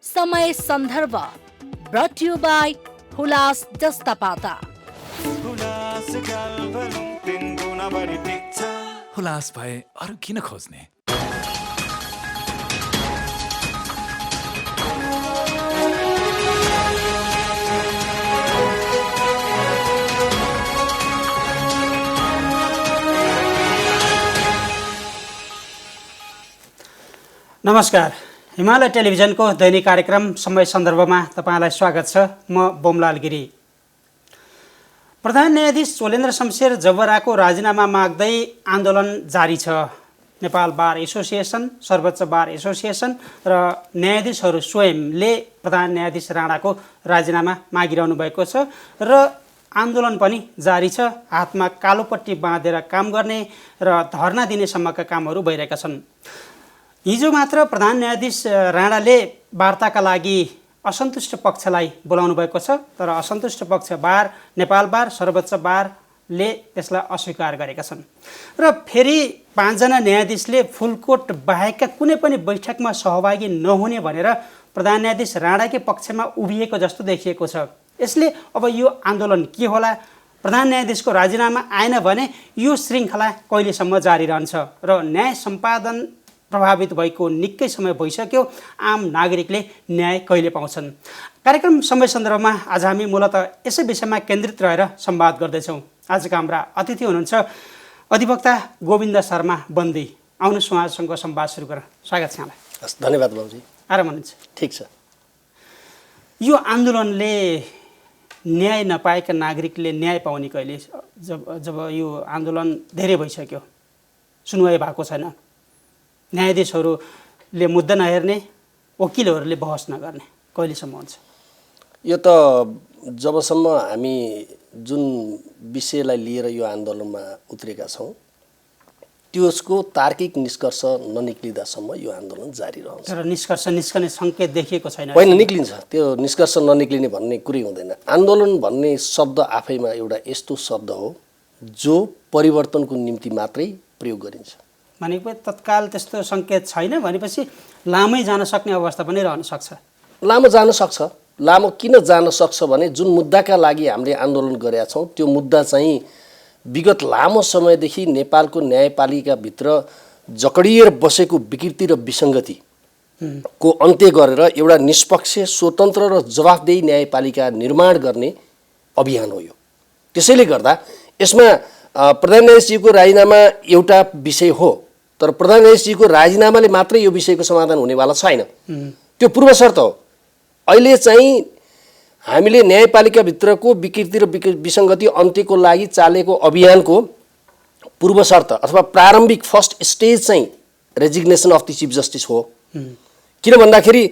समय सन्दर्भ brought to you by Hulas जस्ता पाता। हुलास भए अरू किन खोज्ने? नमस्कार, हिमालय टेलिभिजनको दैनिक कार्यक्रम समय सन्दर्भमा तपाईलाई स्वागत छ। म बोमलाल गिरी। प्रधान न्यायाधीश चोलेन्द्र शमशेर जबराको राजीनामा माग्दै आन्दोलन जारी छ। नेपाल बार एसोसिएसन, सर्वोच्च बार एसोसिएसन र न्यायाधीशहरू स्वयंले प्रधान न्यायाधीश राणाको राजीनामा मागिरहनु भएको छ र आन्दोलन पनि जारी छ। हातमा कालोपट्टी बाँधेर काम गर्ने र धरना दिनेसम्मका कामहरू भइरहेका छन्। हिजो मात्र प्रधान न्यायाधीश राणाले वार्ताका लागि असन्तुष्ट पक्षलाई बोलाउनु भएको छ, तर असन्तुष्ट पक्ष बार, नेपाल बार, सर्वोच्च बारले त्यसलाई अस्वीकार गरेका छन् र फेरि 5 जना न्यायाधीशले फुलकोट बाहेकका कुनै पनि बैठकमा सहभागी नहुने भनेर प्रधान न्यायाधीश राणाकै पक्षमा उभिएको जस्तो देखिएको छ। यसले अब यो आन्दोलन के होला? प्रधान न्यायाधीशको राजीनामा आएन भने यो श्रृङ्खला कहिलेसम्म जारी रहन्छ र न्याय सम्पादन प्रभावित भएको निकै समय भइसक्यो। आम नागरिकले न्याय कहिले पाउँछन्? कार्यक्रम समय सन्दर्भमा आज हामी मूलतः यसै विषयमा केन्द्रित रहेर संवाद गर्दैछौँ। आजका हाम्रा अतिथि हुनुहुन्छ अधिवक्ता गोविन्द शर्मा बन्दी। आउनुहोस् उहाँसँग संवाद सुरु गरौँ। स्वागत छ यहाँलाई। धन्यवाद बाबुजी। आराम हुनुहुन्छ? ठिक छ। यो आन्दोलनले न्याय नपाएका नागरिकले न्याय पाउने कहिले? जब यो आन्दोलन धेरै भइसक्यो, सुनवाई भएको छैन, न्यायाधीशहरूले मुद्दा नहेर्ने, वकिलहरूले बहस नगर्ने, कहिलेसम्म हुन्छ? यो त जबसम्म हामी जुन विषयलाई लिएर यो आन्दोलनमा उत्रेका छौँ त्यसको तार्किक निष्कर्ष ननिक्लिँदासम्म यो आन्दोलन जारी रहन्छ। तर निष्कर्ष निस्कने सङ्केत देखिएको छैन। होइन, निक्लिन्छ। त्यो निष्कर्ष ननिक्लिने भन्ने कुरै हुँदैन। आन्दोलन भन्ने शब्द आफैमा एउटा यस्तो शब्द हो जो परिवर्तनको निम्ति मात्रै प्रयोग गरिन्छ। भनेको तत्काल त्यस्तो सङ्केत छैन भनेपछि लामै जान सक्ने अवस्था पनि रहन सक्छ। लामो जान सक्छ। लामो किन जान सक्छ भने जुन मुद्दाका लागि हामीले आन्दोलन गरेका छौँ त्यो मुद्दा चाहिँ विगत लामो समयदेखि नेपालको न्यायपालिकाभित्र जकडिएर बसेको विकृति र विसङ्गतिको अन्त्य गरेर एउटा निष्पक्ष, स्वतन्त्र र जवाफदेही न्यायपालिका निर्माण गर्ने अभियान हो यो। त्यसैले गर्दा यसमा प्रधान न्यायाधीशजीको राजीनामा एउटा विषय हो, तर प्रधान न्यायाधीशजीको राजीनामाले मात्रै यो विषयको समाधान हुनेवाला छैन। त्यो पूर्व शर्त हो। अहिले चाहिँ हामीले न्यायपालिकाभित्रको विकृति र विसङ्गति अन्त्यको लागि चालेको अभियानको पूर्व शर्त अथवा प्रारम्भिक फर्स्ट स्टेज चाहिँ resignation of the chief justice हो। किन भन्दाखेरि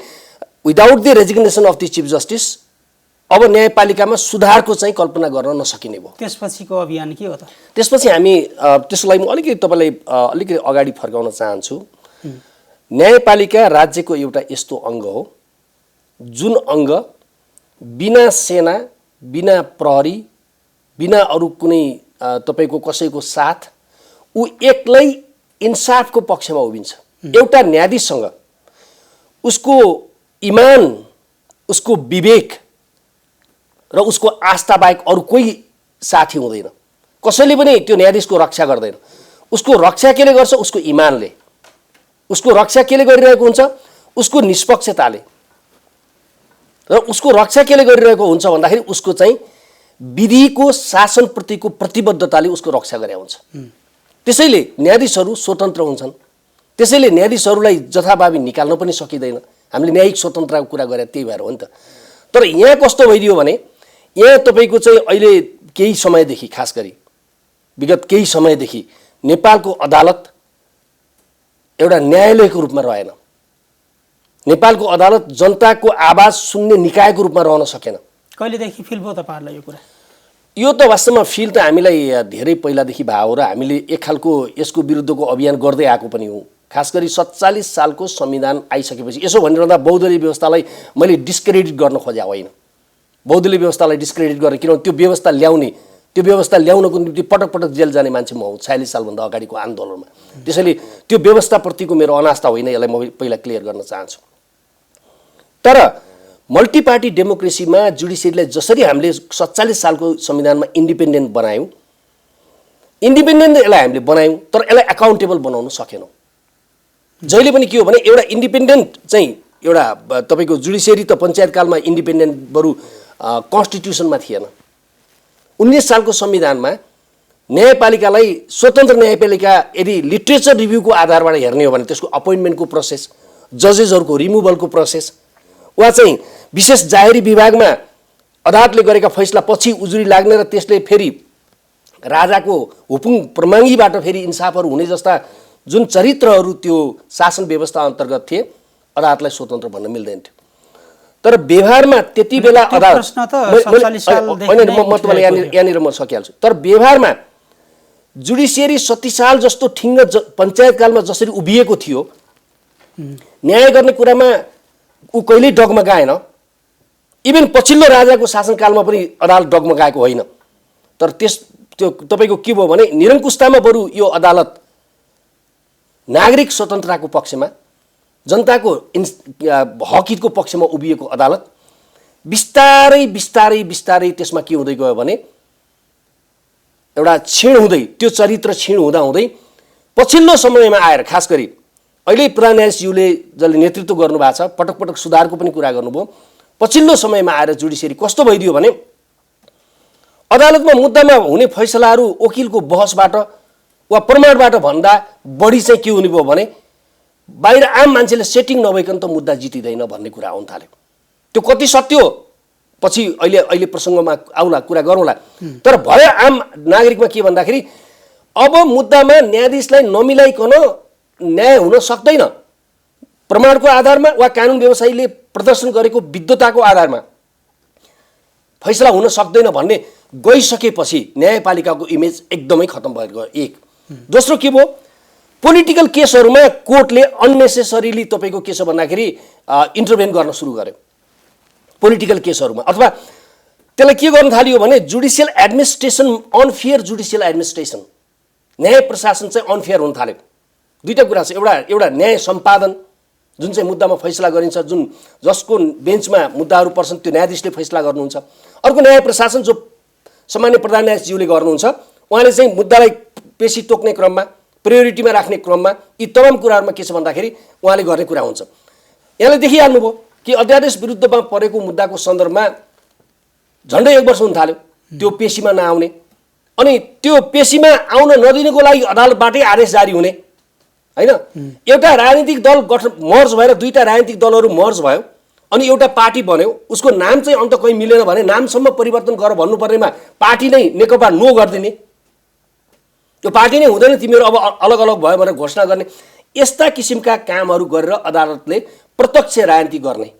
without the resignation of the chief justice अब न्यायपालिकामा सुधारको चाहिँ कल्पना गर्न नसकिने भयो। त्यसपछिको अभियान के हो त? त्यसपछि हामी त्यसलाई म अलिकति तपाईँलाई अलिकति अगाडि फर्काउन चाहन्छु। न्यायपालिका राज्यको एउटा यस्तो अङ्ग हो जुन अङ्ग बिना सेना, बिना प्रहरी, बिना अरू कुनै तपाईँको कसैको साथ ऊ एक्लै इन्साफको पक्षमा उभिन्छ। एउटा न्यायाधीशसँग उसको इमान, उसको विवेक र उसको आस्था बाहेक अरू कोही साथी हुँदैन। कसैले पनि त्यो न्यायाधीशको रक्षा गर्दैन। उसको रक्षा केले गर्छ? उसको इमानले। उसको रक्षा केले गरिरहेको हुन्छ? उसको निष्पक्षताले। र उसको रक्षा केले गरिरहेको हुन्छ भन्दाखेरि उसको चाहिँ विधिको शासनप्रतिको प्रतिबद्धताले उसको रक्षा गरे हुन्छ। त्यसैले न्यायाधीशहरू स्वतन्त्र हुन्छन्। त्यसैले न्यायाधीशहरूलाई जथाभावी निकाल्न पनि सकिँदैन। हामीले न्यायिक स्वतन्त्रताको कुरा गरे त्यही भएर हो नि त। तर यहाँ कस्तो भइदियो भने यहाँ तपाईँको चाहिँ अहिले केही समयदेखि, खास गरी विगत केही समयदेखि नेपालको अदालत एउटा न्यायालयको रूपमा रहेन। नेपालको अदालत जनताको आवाज सुन्ने निकायको रूपमा रहन सकेन। कहिलेदेखि फिल भयो तपाईँहरूलाई यो कुरा? यो त वास्तवमा फिल त हामीलाई धेरै पहिलादेखि भयो र हामीले एक खालको यसको विरुद्धको अभियान गर्दै आएको पनि हो। खास गरी 47 सालको संविधान आइसकेपछि यसो भनिरहँदा बहुदलीय व्यवस्थालाई मैले डिस्क्रेडिट गर्न खोजे होइन। बहुदलीय व्यवस्थालाई डिस्क्रेडिट गरेँ किनभने त्यो व्यवस्था ल्याउनको निम्ति पटक पटक जेल जाने मान्छे म हुँ 46 सालभन्दा अगाडिको आन्दोलनमा। त्यसैले त्यो व्यवस्थाप्रतिको मेरो अनास्था होइन, यसलाई म पहिला क्लियर गर्न चाहन्छु। तर मल्टी पार्टी डेमोक्रेसीमा जुडिसियरीलाई जसरी हामीले 47 सालको संविधानमा इन्डिपेन्डेन्ट बनायौँ, इन्डिपेन्डेन्ट यसलाई हामीले बनायौँ, तर यसलाई एकाउन्टेबल बनाउन सकेनौँ। जहिले पनि के हो भने एउटा इन्डिपेन्डेन्ट चाहिँ एउटा तपाईँको जुडिसियरी त पञ्चायतकालमा इन्डिपेन्डेन्ट बरु कन्स्टिट्युसनमा थिएन। 19 सालको संविधानमा न्यायपालिकालाई स्वतन्त्र न्यायपालिका यदि लिट्रेचर रिभ्यूको आधारबाट हेर्ने हो भने त्यसको अपोइन्टमेन्टको प्रोसेस, जजेसहरूको रिमुभलको प्रोसेस, वा चाहिँ विशेष जाहेरी विभागमा अदालतले गरेका फैसला पछि उजुरी लाग्ने र त्यसले फेरि राजाको हुकुम प्रमाङ्गीबाट फेरि इन्साफहरू हुने जस्ता जुन चरित्रहरू त्यो शासन व्यवस्था अन्तर्गत थिए, अदालतलाई स्वतन्त्र भन्न मिल्दैन थियो। तर व्यवहारमा त्यति बेला अदालत यहाँनिर म सकिहाल्छु। तर व्यवहारमा जुडिसियरी 37 साल जस्तो ठिङ्ग पञ्चायतकालमा जसरी उभिएको थियो, न्याय गर्ने कुरामा ऊ कहिल्यै डगमगाएन। इभन पछिल्लो राजाको शासनकालमा पनि अदालत डगमगाएको होइन। तर त्यो तपाईँको के भयो भने निरङ्कुशतामा बरु यो अदालत नागरिक स्वतन्त्रताको पक्षमा, जनताको हकहितको पक्षमा उभिएको अदालत बिस्तारै बिस्तारै बिस्तारै त्यसमा के हुँदै गयो भने एउटा क्षीण हुँदै, त्यो चरित्र क्षीण हुँदा हुँदै पछिल्लो समयमा आएर, खास गरी अहिले प्रधान न्यायाधीशज्यूले जसले नेतृत्व गर्नुभएको छ, पटक पटक सुधारको पनि कुरा गर्नुभयो। पछिल्लो समयमा आएर जुडिसियरी कस्तो भइदियो भने अदालतमा मुद्दामा हुने फैसलाहरू वकिलको बहसबाट वा प्रमाणबाट भन्दा बढी चाहिँ के हुने भयो भने बाहिर आम मान्छेले सेटिङ नभइकन त मुद्दा जितिँदैन भन्ने कुरा आउन थाल्यो। त्यो कति सत्य हो पछि अहिले प्रसङ्गमा आउला, कुरा गरौँला। तर भयो आम नागरिकमा के भन्दाखेरि अब मुद्दामा न्यायाधीशलाई नमिलाइकन न्याय हुन सक्दैन, प्रमाणको आधारमा वा कानुन व्यवसायीले प्रदर्शन गरेको विद्वताको आधारमा फैसला हुन सक्दैन भन्ने गइसकेपछि न्यायपालिकाको इमेज एकदमै खतम भएर गयो। एक दोस्रो के भयो, पोलिटिकल केसहरूमा कोर्टले अननेसेसरीली तपाईँको के छ भन्दाखेरि इन्टरभेन गर्न सुरु गर्यो पोलिटिकल केसहरूमा। अथवा त्यसलाई के गर्न थालियो भने judicial administration, unfair judicial administration, न्याय प्रशासन चाहिँ अनफेयर हुन थाल्यो। दुईवटा कुरा छ, एउटा न्याय सम्पादन जुन चाहिँ मुद्दामा फैसला गरिन्छ, जुन जसको बेन्चमा मुद्दाहरू पर्छन् त्यो न्यायाधीशले फैसला गर्नुहुन्छ। अर्को न्याय प्रशासन जो सामान्य प्रधान न्यायाधीशज्यूले गर्नुहुन्छ, उहाँले चाहिँ मुद्दालाई पेशी तोक्ने क्रममा, प्रायोरिटीमा राख्ने क्रममा यी तमाम कुराहरूमा के छ भन्दाखेरि उहाँले गर्ने कुरा हुन्छ। यहाँले देखिहाल्नुभयो कि अध्यादेश विरुद्धमा परेको मुद्दाको सन्दर्भमा झन्डै 1 वर्ष हुन थाल्यो त्यो पेशीमा नआउने, अनि त्यो पेशीमा आउन नदिनको लागि अदालतबाटै आदेश जारी हुने, हैन? एउटा राजनीतिक दल मर्ज भएर दुईटा राजनीतिक दलहरू मर्ज भयो अनि एउटा पार्टी बन्यो, उसको नाम चाहिँ अन्त कहीँ मिलेन भने नामसम्म परिवर्तन गर भन्नुपर्नेमा पार्टी नै नेकपा नो गरिदिने, त्यो पार्टी नै हुँदैन, तिमीहरू अब अलग अलग भयो भनेर घोषणा गर्ने, यस्ता किसिमका कामहरू गरेर अदालतले प्रत्यक्ष राजनीति गर्ने,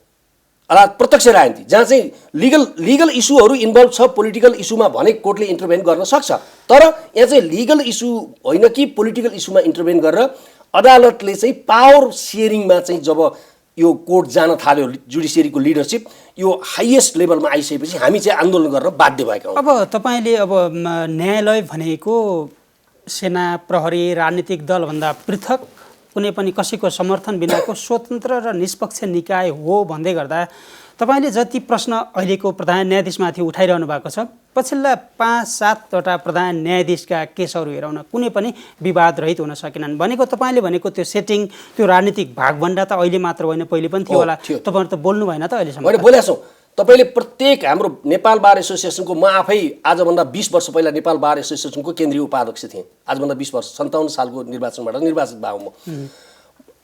अदालत प्रत्यक्ष राजनीति जहाँ चाहिँ लिगल इस्युहरू इन्भल्भ छ पोलिटिकल इस्युमा भने कोर्टले इन्टरभेन गर्न सक्छ। तर यहाँ चाहिँ लिगल इस्यु होइन कि पोलिटिकल इस्युमा इन्टरभेन गरेर अदालतले चाहिँ पावर सेयरिङमा चाहिँ जब यो कोर्ट जान थाल्यो, जुडिसियरीको लिडरसिप यो हाइएस्ट लेभलमा आइसकेपछि हामी चाहिँ आन्दोलन गर्न बाध्य भएका हौँ। अब तपाईँले अब न्यायालय भनेको सेना, प्रहरी, राजनीतिक दलभन्दा पृथक कुनै पनि कसैको समर्थन बिनाको स्वतन्त्र र निष्पक्ष निकाय हो भन्दै गर्दा तपाईँले जति प्रश्न अहिलेको प्रधान न्यायाधीशमाथि उठाइरहनु भएको छ, पछिल्ला 5-7वटा प्रधान न्यायाधीशका केसहरू हेरौँ न, कुनै पनि विवाद रहित हुन सकेनन्। भनेको तपाईँले भनेको त्यो सेटिङ, त्यो राजनीतिक भागभण्डा त अहिले मात्र होइन, पहिले पनि थियो होला। तपाईँहरू त बोल्नु भएन त अहिलेसम्म? मैले बोलेको छु। तपाईँले प्रत्येक हाम्रो नेपाल बार एसोसिएसनको, म आफै आजभन्दा 20 वर्ष पहिला नेपाल बार एसोसिएसनको केन्द्रीय उपाध्यक्ष थिएँ। आजभन्दा 20 वर्ष 57 सालको निर्वाचनबाट निर्वाचित भएको म।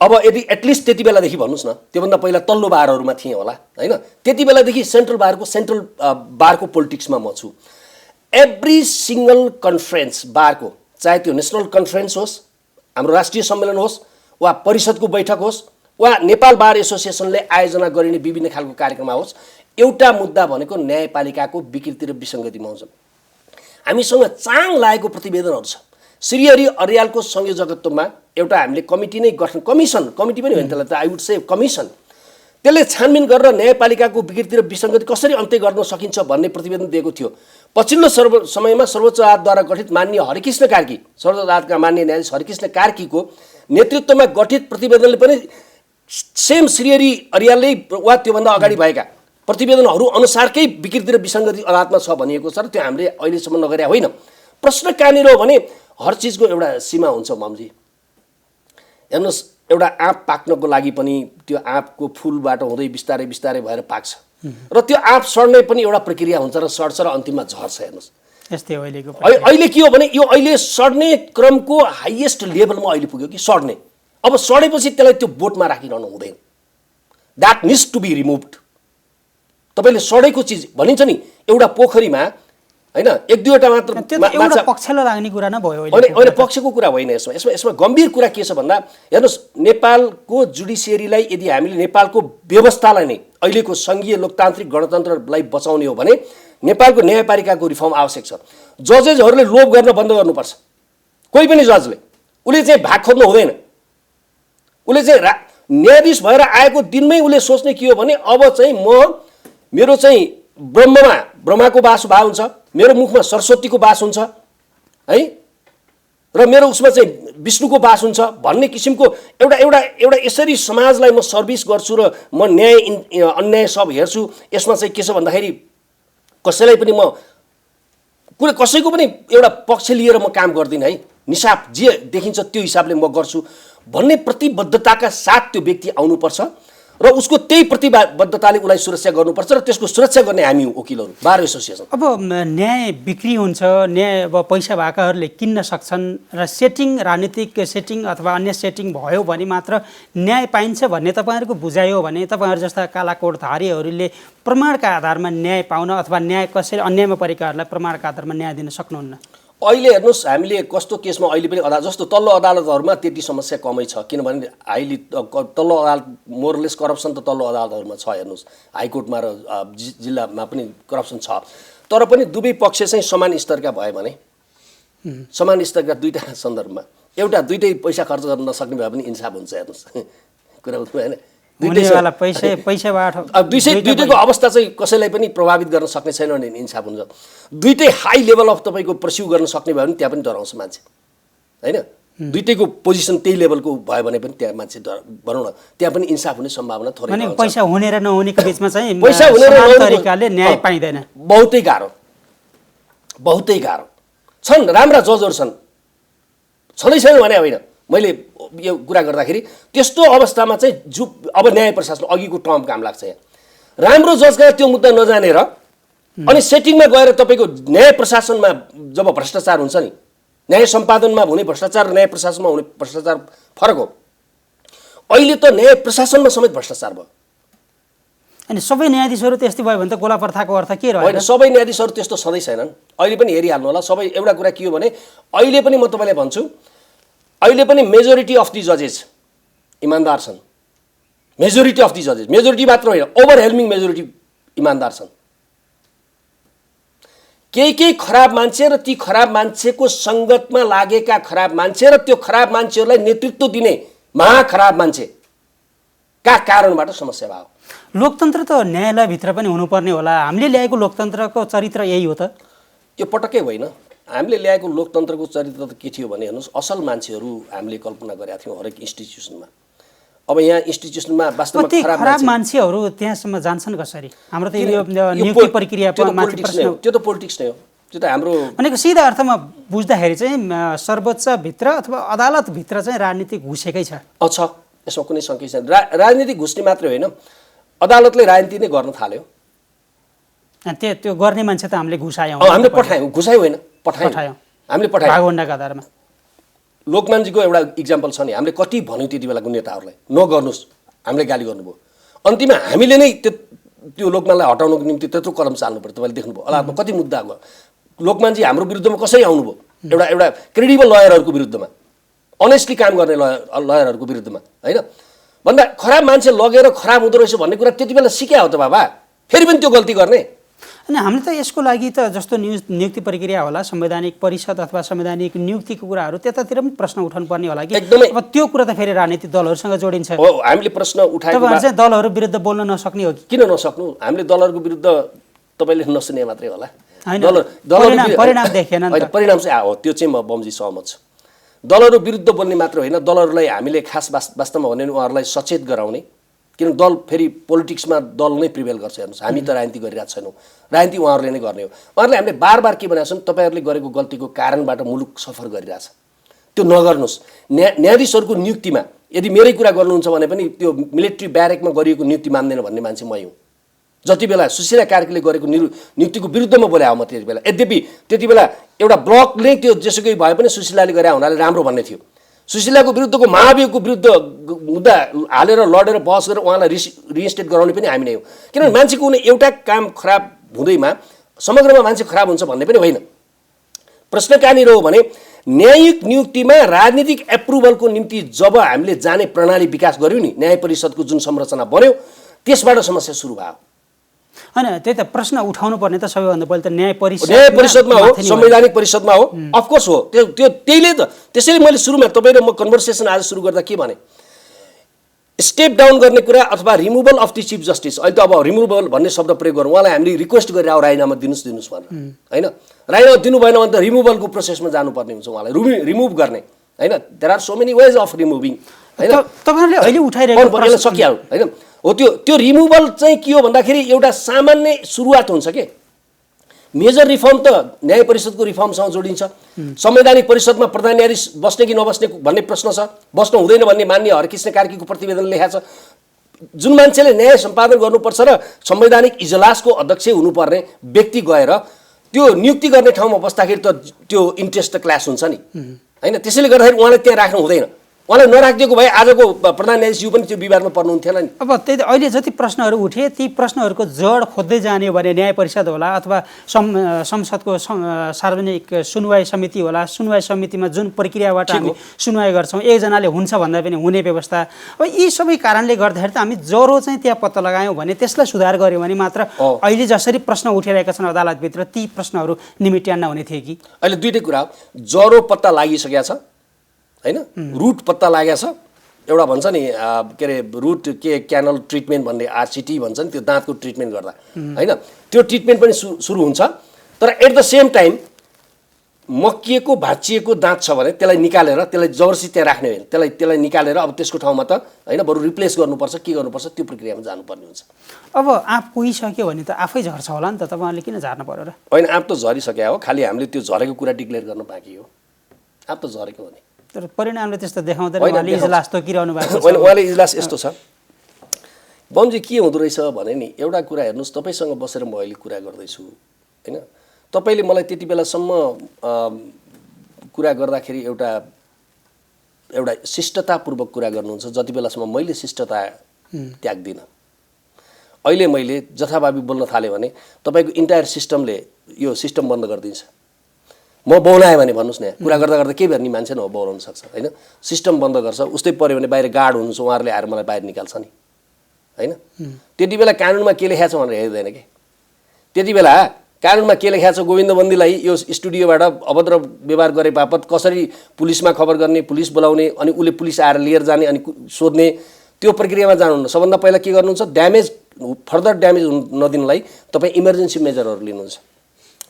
अब यदि एटलिस्ट त्यति बेलादेखि भन्नुहोस् न, त्योभन्दा पहिला तल्लो बारहरूमा थिएँ होला, होइन? त्यति बेलादेखि सेन्ट्रल बारको पोलिटिक्समा म छु। एभ्री सिङ्गल कन्फरेन्स बारको, चाहे त्यो नेसनल कन्फरेन्स होस्, हाम्रो राष्ट्रिय सम्मेलन होस्, वा परिषदको बैठक होस्, वा नेपाल बार एसोसिएसनले आयोजना गरिने विभिन्न खालको कार्यक्रम होस्, एउटा मुद्दा भनेको न्यायपालिकाको विकृति र विसङ्गतिमा हुन्छ। हामीसँग चाङ लागेको प्रतिवेदनहरू छ। श्रीहरि अर्यालको संयोजकत्वमा एउटा हामीले कमिटी नै गठन, कमिटी पनि होइन त्यसलाई त, आई वुड से कमिसन, त्यसले छानबिन गरेर न्यायपालिकाको विकृति र विसङ्गति कसरी अन्त्य गर्न सकिन्छ भन्ने प्रतिवेदन दिएको थियो। पछिल्लो समयमा सर्वोच्च अदालतद्वारा गठित माननीय हरिकृष्ण कार्की, सर्वोच्च अदालतका माननीय न्यायाधीश हरिकृष्ण कार्कीको नेतृत्वमा गठित प्रतिवेदनले पनि सेम श्रीहरि अर्यालले वा त्योभन्दा अगाडि भएका प्रतिवेदनहरू अनुसारकै विकृति र विसङ्गति अदालतमा छ भनिएको छ र त्यो हामीले अहिलेसम्म नगरे होइन। प्रश्न कहाँनिर हो भने हर चिजको एउटा सीमा हुन्छ ममजी। हेर्नुहोस्, एउटा आँप पाक्नको लागि पनि त्यो आँपको फुलबाट हुँदै बिस्तारै बिस्तारै भएर पाक्छ र त्यो आँप सड्ने पनि एउटा प्रक्रिया हुन्छ र सड्छ र अन्तिममा झर्छ। हेर्नुहोस्, यस्तै अहिलेको अहिले के हो भने यो अहिले सड्ने क्रमको हाइएस्ट लेभलमा अहिले पुग्यो कि सड्ने। अब सडेपछि त्यसलाई त्यो बोटमा राखिरहनु हुँदैन, द्याट निड्स टु बी रिमुभ्ड। तपाईँले सडेको चिज भनिन्छ नि एउटा पोखरीमा होइन एक दुईवटा मात्र एउटा पक्षलाई लाग्ने कुरा नै भयो होइन, पक्षको कुरा होइन। यसमा गम्भीर कुरा के छ भन्दा हेर्नुहोस्, नेपालको जुडिसियरीलाई यदि हामीले नेपालको व्यवस्थालाई नै अहिलेको सङ्घीय लोकतान्त्रिक गणतन्त्रलाई बचाउने हो भने नेपालको न्यायपालिकाको रिफर्म आवश्यक छ। जजेसहरूले लोभ गर्न बन्द गर्नुपर्छ। कोही पनि जजले उसले चाहिँ भाग खोज्नु हुँदैन। उसले चाहिँ न्यायाधीश भएर आएको दिनमै उसले सोच्ने के हो भने अब चाहिँ मेरो चाहिँ ब्रह्माको वास भाव हुन्छ, मेरो मुखमा सरस्वतीको वास हुन्छ है, र मेरो उसमा चाहिँ विष्णुको वास हुन्छ भन्ने किसिमको एउटा यसरी समाजलाई म सर्भिस गर्छु र म न्याय अन्याय सब हेर्छु। यसमा चाहिँ के छ भन्दाखेरि कसैलाई पनि कसैको पनि एउटा पक्ष लिएर म काम गर्दिनँ है, निसाब जे देखिन्छ त्यो हिसाबले म गर्छु भन्ने प्रतिबद्धताका साथ त्यो व्यक्ति आउनुपर्छ र उसको त्यही प्रतिबद्धताले उसलाई सुरक्षा गर्नुपर्छ र त्यसको सुरक्षा गर्ने हामी वकिलहरू, बार एसोसिएसन। अब न्याय बिक्री हुन्छ, न्याय अब पैसा भएकाहरूले किन्न सक्छन् र राजनीतिक सेटिङ अथवा अन्य सेटिङ भयो भने मात्र न्याय पाइन्छ भन्ने तपाईँहरूको बुझाइ हो भने तपाईँहरू जस्ता कालाकोटधारीहरूले प्रमाणका आधारमा न्याय पाउन अथवा न्याय कसैले अन्यायमा परेकाहरूलाई प्रमाणका आधारमा न्याय दिन सक्नुहुन्न? अहिले हेर्नुहोस्, हामीले कस्तो केसमा अहिले पनि जस्तो तल्लो अदालतहरूमा त्यति समस्या कमै छ, किनभने तल्लो अदालत मोरलेस करप्सन त तल्लो अदालतहरूमा छ। हेर्नुहोस्, हाइकोर्टमा र जिल्लामा पनि करप्सन छ, तर पनि दुवै पक्ष चाहिँ समान स्तरका भयो भने समान स्तरका दुईटा सन्दर्भमा एउटा दुईटै पैसा खर्च गर्न नसक्ने भए पनि इन्साफ हुन्छ। हेर्नुहोस्, कुरा बुझ्नु भएन? दुईटैको अवस्था चाहिँ कसैलाई पनि प्रभावित गर्न सक्ने छैन भने इन्साफ हुन्छ। दुईटै हाई लेभल अफ तपाईँको पर्स्यु गर्न सक्ने भयो भने त्यहाँ पनि डराउँछ मान्छे होइन। दुईटैको पोजिसन त्यही लेभलको भयो भने पनि त्यहाँ मान्छे भनौँ न त्यहाँ पनि इन्साफ हुने सम्भावना थोरै हुन्छ। पैसा हुने र नहुनेको बिचमा चाहिँ पैसा हुने र नहुने तरिकाले न्याय पाइँदैन। बहुतै गाह्रो छन्। राम्रा जजहरू छँदै छैन भने होइन। मैले यो कुरा गर्दाखेरि त्यस्तो अवस्थामा चाहिँ अब न्याय प्रशासन अघिको टर्म काम लाग्छ। यहाँ राम्रो जजका त्यो मुद्दा नजानेर अनि सेटिङमा गएर तपाईँको न्याय प्रशासनमा जब भ्रष्टाचार हुन्छ नि, न्याय सम्पादनमा हुने भ्रष्टाचार र न्याय प्रशासनमा हुने भ्रष्टाचार फरक हो। अहिले त न्याय प्रशासनमा समेत भ्रष्टाचार भयो। अनि सबै न्यायाधीशहरू त्यस्तै भयो भने त गोला प्रथाको अर्थ के रह्यो? होइन, सबै न्यायाधीशहरू त्यस्तो सधैँ छैनन्। अहिले पनि हेरिहाल्नु होला। सबै एउटा कुरा के हो भने अहिले पनि म तपाईँलाई भन्छु, अहिले पनि मेजोरिटी अफ दि जजेस इमान्दार छन्। मेजोरिटी अफ दि जजेस, मेजोरिटी मात्र होइन, ओभरहेल्मिङ मेजोरिटी इमान्दार छन्। केही खराब मान्छे र ती खराब मान्छेको सङ्गतमा लागेका खराब मान्छे र त्यो खराब मान्छेहरूलाई नेतृत्व दिने महाखराब मान्छेका कारणबाट समस्या भयो। लोकतन्त्र त न्यायालयभित्र पनि हुनुपर्ने होला। हामीले ल्याएको लोकतन्त्रको चरित्र यही हो त? यो पटक्कै होइन। हामीले ल्याएको लोकतन्त्रको चरित्र त के थियो भने हेर्नुहोस्, असल मान्छेहरू हामीले कल्पना गरेका थियौँ हरेक इन्स्टिट्युसनमा। अब यहाँ इन्स्टिट्युसनमा वास्तवमा खराब मान्छेहरू त्यहाँसम्म जान्छन् कसरी? हाम्रो त यो नियुक्ति प्रक्रिया त्यो त पोलिटिक्स नै हो। त्यो त हाम्रो भनेको सिधा अर्थमा बुझ्दाखेरि चाहिँ सर्वोच्चभित्र अथवा अदालतभित्र चाहिँ राजनीति घुसेकै छ। यसमा कुनै शङ्कै छैन। राजनीति घुस्ने मात्रै होइन, अदालतले राजनीति नै गर्न थाल्यो। त्यो गर्ने मान्छे त हामीले घुसायौँ। हामीले पठायौँ, घुसाइ होइन, पठायौँ। हामीले पठायौँ भागवण्डाका आधारमा। लोकमानजीको एउटा इक्जाम्पल छ नि, हामीले कति भन्यौँ त्यति बेलाको नेताहरूलाई नगर्नुहोस्, हामीले गाली गर्नुभयो। अन्तिममा हामीले नै त्यो लोकमानलाई हटाउनको निम्ति त्यत्रो कदम चाल्नु पर्यो। तपाईँले देख्नुभयो अदालतमा कति मुद्दा गयो। लोकमानजी हाम्रो विरुद्धमा कसरी आउनुभयो? एउटा क्रेडिबल लयरहरूको विरुद्धमा, अनेस्टली काम गर्ने लयरहरूको विरुद्धमा होइन। भन्दा खराब मान्छे लगेर खराब हुँदो रहेछ भन्ने कुरा त्यति बेला सिक्या हो त बाबा, फेरि पनि त्यो गल्ती गर्ने। अनि हामीले त यसको लागि त जस्तो नियुक्ति प्रक्रिया होला, संवैधानिक परिषद अथवा संवैधानिक नियुक्तिको कुराहरू त्यतातिर पनि प्रश्न उठाउनु पर्ने होला कि? एकदमै। अब त्यो कुरा त फेरि राजनीतिक दलहरूसँग जोडिन्छ। हो, हामीले प्रश्न उठाएको चाहिँ दलहरू विरुद्ध बोल्न नसक्ने हो कि? किन नसक्नु? हामीले दलहरूको विरुद्ध तपाईँले नसुने मात्रै होला। परिणाम देखेन। परिणाम चाहिँ हो, त्यो चाहिँ म बमजी सहमत छु। दलहरू विरुद्ध बोल्ने मात्र होइन, दलहरूलाई हामीले खास वास्तवमा भने उहाँहरूलाई सचेत गराउने। किन दल फेरि पोलिटिक्समा दल नै प्रिभेल गर्छ। हेर्नुहोस्, हामी त राजनीति गरिरहेको छैनौँ, राजनीति उहाँहरूले नै गर्ने हो। उहाँहरूले हामीले बार के भनेका छन्, तपाईँहरूले गरेको गल्तीको कारणबाट मुलुक सफर गरिरहेछ, त्यो नगर्नुहोस्। न्यायाधीशहरूको नियुक्तिमा यदि मेरै कुरा गर्नुहुन्छ भने पनि त्यो मिलिट्री ब्यारेकमा गरिएको नियुक्ति मान्दैन भन्ने मान्छे मै हुँ। जति बेला सुशीला कार्कीले गरेको नियुक्तिको विरुद्धमा बोले म त्यति बेला, यद्यपि त्यति बेला एउटा ब्लकले त्यो जेसुकै भए पनि सुशीलाले गरे हुनाले राम्रो भन्ने थियो। सुशीलाको विरुद्धको महाभियोगको विरुद्ध मुद्दा हालेर लडेर बहस गरेर उहाँलाई रिइन्स्टेट गराउने पनि हामी नै हो। किनभने मान्छेको कुनै एउटा काम खराब हुँदैमा समग्रमा मान्छे खराब हुन्छ भन्ने पनि होइन। प्रश्न कहाँनिर हो भने न्यायिक नियुक्तिमा राजनीतिक एप्रुभलको निम्ति जब हामीले जाने प्रणाली विकास गर्यौँ नि, न्याय परिषदको जुन संरचना बन्यो त्यसबाट समस्या सुरु भयो। होइन, त्यही त प्रश्न उठाउनु पर्ने त सबैभन्दा पहिले त न्याय परिषदमा हो, संवैधानिक परिषदमा हो, अफकोर्स हो। त्यहीले त त्यसैले मैले सुरुमा तपाईँ र म कन्भर्सेसन आज सुरु गर्दा के भने, स्टेप डाउन गर्ने कुरा अथवा removal of the chief justice, अहिले त अब रिमुभल भन्ने शब्द प्रयोग गरौँ, उहाँलाई हामीले रिक्वेस्ट गरेर राजीनामा दिनुहोस् भनेर, होइन? राजीनामा दिनु भएन भने त रिमुभलको प्रोसेसमा जानुपर्ने हुन्छ उहाँलाई रिमुभ गर्ने, होइन? There are so many ways of removing, होइन? तपाईँहरूले अहिले उठाइरहेको सकिहाल्नु, होइन? हो, त्यो रिमुभल चाहिँ के हो भन्दाखेरि एउटा सामान्य सुरुवात हुन्छ के। मेजर रिफर्म त न्याय परिषदको रिफर्मसँग जोडिन्छ। संवैधानिक परिषदमा प्रधान न्यायाधीश बस्ने कि नबस्ने भन्ने प्रश्न छ, बस्नु हुँदैन भन्ने मान्य हरकृष्ण कार्कीको प्रतिवेदन लेखाएको छ। जुन मान्छेले न्याय सम्पादन गर्नुपर्छ र संवैधानिक इजलासको अध्यक्ष हुनुपर्ने व्यक्ति गएर त्यो नियुक्ति गर्ने ठाउँमा बस्दाखेरि त त्यो इन्ट्रेस्ट त क्लास हुन्छ नि, होइन? त्यसैले गर्दाखेरि उहाँलाई त्यहाँ राख्नु हुँदैन। उहाँलाई नराखिदिएको भए आजको प्रधान न्यायाधीश पनि त्यो विवादमा पर्नुहुन्थेन नि। अब त्यही त अहिले जति प्रश्नहरू उठे ती प्रश्नहरूको जड खोज्दै जाने हो भने न्याय परिषद होला अथवा संसदको सार्वजनिक सुनवाई समिति होला। सुनवाई समितिमा जुन प्रक्रियाबाट हामी सुनवाई गर्छौँ, एकजनाले हुन्छ भन्दा पनि हुने व्यवस्था, अब यी सबै कारणले गर्दाखेरि त हामी जरो चाहिँ त्यहाँ पत्ता लगायौँ भने त्यसलाई सुधार गऱ्यौँ भने मात्र अहिले जसरी प्रश्न उठिरहेका छन् अदालतभित्र ती प्रश्नहरू निमिट्यान्न हुने थियो कि। अहिले दुईटै कुरा हो, जरो पत्ता लागिसकेको छ, होइन? रुट पत्ता लागेको छ। एउटा भन्छ नि के अरे रुट क्यानल ट्रिटमेन्ट भन्ने, आरसिटी भन्छ नि, त्यो दाँतको ट्रिटमेन्ट गर्दा, होइन? त्यो ट्रिटमेन्ट पनि सुरु हुन्छ। तर एट द सेम टाइम मक्किएको भाँचिएको दाँत छ भने त्यसलाई निकालेर, त्यसलाई जबरजस्ती त्यहाँ राख्ने होइन, त्यसलाई निकालेर अब त्यसको ठाउँमा त होइन बरु रिप्लेस गर्नुपर्छ, के गर्नुपर्छ त्यो प्रक्रियामा जानुपर्ने हुन्छ। अब आँप पुगिसक्यो भने त आफै झर्छ होला नि त, तपाईँहरूले किन झार्नु पर्यो र? होइन, आँप त झरिसक्यो हो, खालि हामीले त्यो झरेको कुरा डिक्लेयर गर्न बाँकी हो। आँप त झरेको हो नि, तर परिणामले त्यस्तो देखाउँदैन। उहाँले इजलास तोकिरहनु भएको छ। उहाँले इजलास यस्तो छ बमजी, के हुँदो रहेछ भने नि, एउटा कुरा हेर्नुहोस्, तपाईँसँग बसेर म अहिले कुरा गर्दैछु, होइन? तपाईँले मलाई त्यति बेलासम्म कुरा गर्दाखेरि एउटा शिष्टतापूर्वक कुरा गर्नुहुन्छ, जति बेलासम्म मैले शिष्टता त्याग्दिनँ। अहिले मैले जथाभावी बोल्न थालेँ भने तपाईँको इन्टायर सिस्टमले यो सिस्टम बन्द गरिदिन्छ। म बौलाएँ भने भन्नुहोस् न, कुरा गर्दा गर्दा के गर्ने मान्छे न बौलाउन सक्छ, होइन? सिस्टम बन्द गर्छ, उस्तै पऱ्यो भने बाहिर गार्ड हुनुहुन्छ, उहाँहरूले आएर मलाई बाहिर निकाल्छ नि, होइन? त्यति बेला कानुनमा के लेखाएको छ भनेर हेर्दैन कि। त्यति बेला कानुनमा के लेखाएको छ, गोविन्द बन्दीलाई यो स्टुडियोबाट अभद्र व्यवहार गरे बापत कसरी पुलिसमा खबर गर्ने, पुलिस बोलाउने, अनि उसले पुलिस आएर लिएर जाने अनि सोध्ने, त्यो प्रक्रियामा जानुहुन्न। सबभन्दा पहिला के गर्नुहुन्छ, फर्दर ड्यामेज नदिनलाई तपाईँ इमर्जेन्सी मेजरहरू लिनुहुन्छ।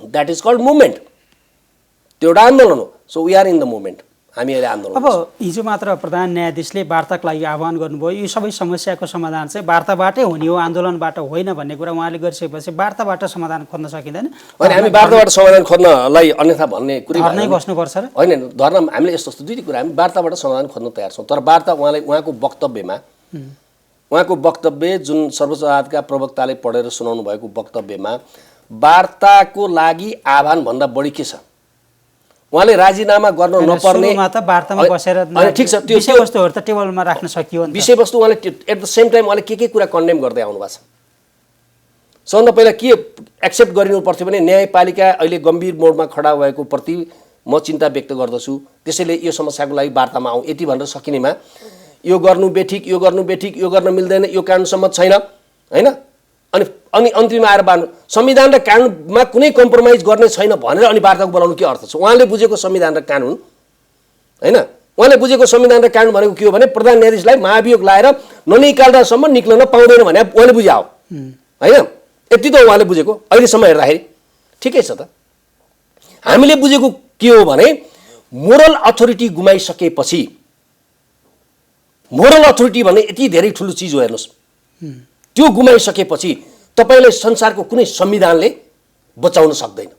That is called movement. त्यो एउटा आन्दोलन हो। So we are in the movement. हामी अहिले आन्दोलन। अब हिजो मात्र प्रधान न्यायाधीशले वार्ताको लागि आह्वान गर्नुभयो। यो सबै समस्याको समाधान चाहिँ वार्ताबाटै हुने हो, आन्दोलनबाट होइन भन्ने कुरा उहाँले गरिसकेपछि वार्ताबाट समाधान खोज्न सकिँदैन? होइन, हामी वार्ताबाट समाधान खोज्नलाई अन्यथा भन्ने कुरै धर्नै बस्नुपर्छ र? होइन, धर्ना हामीले यस्तो दुईटै कुरा, हामी वार्ताबाट समाधान खोज्न तयार छौँ। तर वार्ता उहाँको वक्तव्य जुन सर्वोच्च अदालतका प्रवक्ताले पढेर सुनाउनु भएको वक्तव्यमा वार्ताको लागि आह्वानभन्दा बढी के छ, उहाँले राजीनामा गर्न नपर्ने वार्तामा बसेर ठिक छ, त्यो विषयवस्तुहरू त टेबलमा राख्न सकियो। विषयवस्तु उहाँले एट द सेम टाइम उहाँले के कुरा कन्डेम गर्दै आउनु भएको छ। सबभन्दा पहिला के एक्सेप्ट गरिनु पर्थ्यो भने न्यायपालिका अहिले गम्भीर मोडमा खडा भएको प्रति म चिन्ता व्यक्त गर्दछु, त्यसैले यो समस्याको लागि वार्तामा आउँ यति भनेर सकिनेमा यो गर्नु बेठिक, यो गर्नु बेठिक, यो गर्न मिल्दैन, यो कानुन सम्मत छैन, होइन? अनि अन्तिममा आएर बाँड्नु, संविधान र कानुनमा कुनै कम्प्रोमाइज गर्ने छैन भनेर अनि वार्ताको बोलाउनु के अर्थ छ? उहाँले बुझेको संविधान र कानुन, होइन? उहाँले बुझेको संविधान र कानुन भनेको के हो भने प्रधान न्यायाधीशलाई महाभियोग लाएर ननिकाल्दासम्म निक्लन पाउँदैन भने उहाँले बुझ्या हो, होइन? यति त उहाँले बुझेको। अहिलेसम्म हेर्दाखेरि ठिकै छ त। हामीले बुझेको के हो भने मोरल अथोरिटी गुमाइसकेपछि, मोरल अथोरिटी भन्ने यति धेरै ठुलो चिज हो हेर्नुहोस्, त्यो गुमाइसकेपछि तपाईँलाई संसारको कुनै संविधानले बचाउन सक्दैन,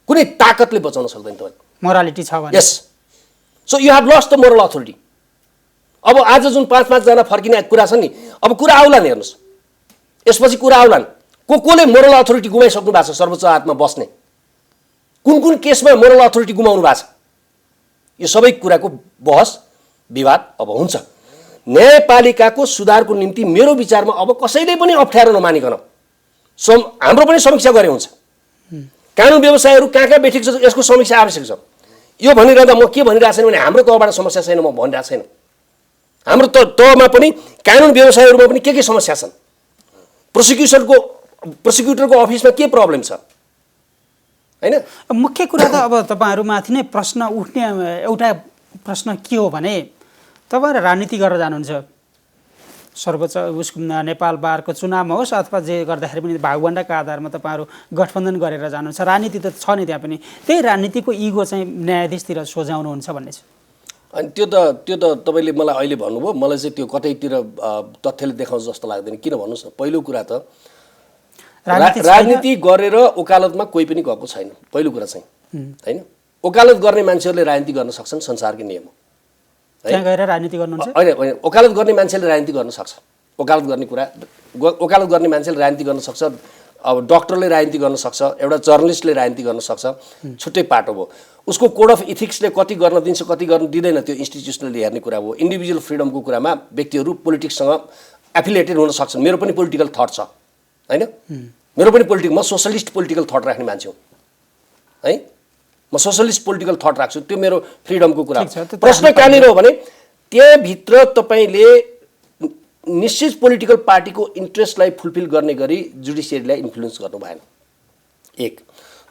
कुनै ताकतले बचाउन सक्दैन तपाईँ। मोरालिटी छ भने। Yes, so you have lost the moral authority. अब आज जुन 5-5 जना फर्किने कुरा छ नि, अब कुरा आउलान् हेर्नुहोस्, यसपछि कुरा आउलान् कसले मोरल अथोरिटी गुमाइसक्नु भएको छ सर्वोच्च अदालतमा बस्ने, कुन कुन केसमा मोरल अथोरिटी गुमाउनु भएको छ, यो सबै कुराको बहस विवाद अब हुन्छ। न्यायपालिकाको सुधारको निम्ति मेरो विचारमा अब कसैले पनि अप्ठ्यारो नमानिकन हाम्रो पनि समीक्षा गरे हुन्छ। कानुन व्यवसायहरू कहाँ कहाँ बैठक छ यसको समीक्षा आवश्यक छ। यो भनिरहँदा म के भनिरहेको छैन भने हाम्रो तहबाट समस्या छैन म भनिरहेको छैन, हाम्रो तहमा पनि कानुन व्यवसायहरूमा पनि के समस्या छन्, प्रोसिक्युटरको अफिसमा के प्रब्लम छ हैन। मुख्य कुरा त अब तपाईँहरूमाथि नै प्रश्न उठ्ने एउटा प्रश्न के हो भने तपाईँहरू राजनीति गरेर जानुहुन्छ, सर्वोच्च नेपाल बारको चुनावमा होस् अथवा जे गर्दाखेरि पनि भागवण्डाका आधारमा तपाईँहरू गठबन्धन गरेर जानुहुन्छ, राजनीति त छ नि त्यहाँ पनि, त्यही राजनीतिको इगो चाहिँ न्यायाधीशतिर सोझाउनुहुन्छ भन्ने छ। अनि त्यो त तपाईँले मलाई अहिले भन्नुभयो, मलाई चाहिँ त्यो कतैतिर तथ्यले देखाउँछ जस्तो लाग्दैन। किन भन्नुहोस् न, पहिलो कुरा त राजनीति गरेर वकालतमा कोही पनि गएको छैन, पहिलो कुरा चाहिँ हैन। वकालत गर्ने मान्छेहरूले राजनीति गर्न सक्छन्, संसारकै नियम हो। त्यहाँ गएर राजनीति गर्नुहुन्छ होइन, वकालत गर्ने मान्छेले राजनीति गर्न सक्छ, वकालत गर्ने कुरा, वकालत गर्ने मान्छेले राजनीति गर्न सक्छ, अब डक्टरले राजनीति गर्न सक्छ, एउटा जर्नलिस्टले राजनीति गर्न सक्छ, छुट्टै पाटो भयो। उसको कोड अफ इथिक्सले कति गर्न दिन्छ कति गर्न दिँदैन त्यो इन्स्टिट्युसनले हेर्ने कुरा हो। इन्डिभिजुअल फ्रिडमको कुरामा व्यक्तिहरू पोलिटिक्ससँग एफिलिएटेड हुन सक्छन्। मेरो पनि पोलिटिकल थट छ हैन, मेरो पनि म सोसलिस्ट पोलिटिकल थट राख्ने मान्छे हो है, म सोसलिस्ट पोलिटिकल थट राख्छु, त्यो मेरो फ्रिडमको कुरा हो। प्रश्न कहाँनिर हो भने त्यहाँभित्र तपाईँले निश्चित पोलिटिकल पार्टीको इन्ट्रेस्टलाई फुलफिल गर्ने गरी जुडिसियरीलाई इन्फ्लुएन्स गर्नु भएन, एक।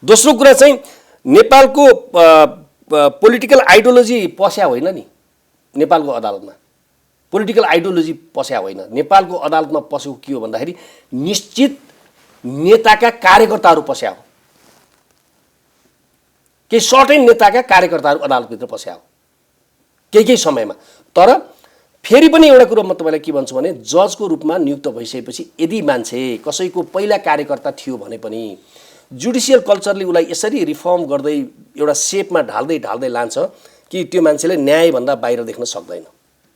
दोस्रो कुरा चाहिँ नेपालको पोलिटिकल आइडियोलोजी पस्या होइन नि, नेपालको अदालतमा पोलिटिकल आइडियोलोजी पस्या होइन। नेपालको अदालतमा पसेको के हो भन्दाखेरि निश्चित नेताका कार्यकर्ताहरू पस्या हो, केही सर्टेन नेताका कार्यकर्ताहरू अदालतभित्र पस्या हो केही समयमा। तर फेरि पनि एउटा कुरो म तपाईँलाई के भन्छु भने जजको रूपमा नियुक्त भइसकेपछि यदि मान्छे कसैको पहिला कार्यकर्ता थियो भने पनि जुडिसियल कल्चरले उसलाई यसरी रिफर्म गर्दै एउटा सेपमा ढाल्दै लान्छ कि त्यो मान्छेले न्यायभन्दा बाहिर देख्न सक्दैन।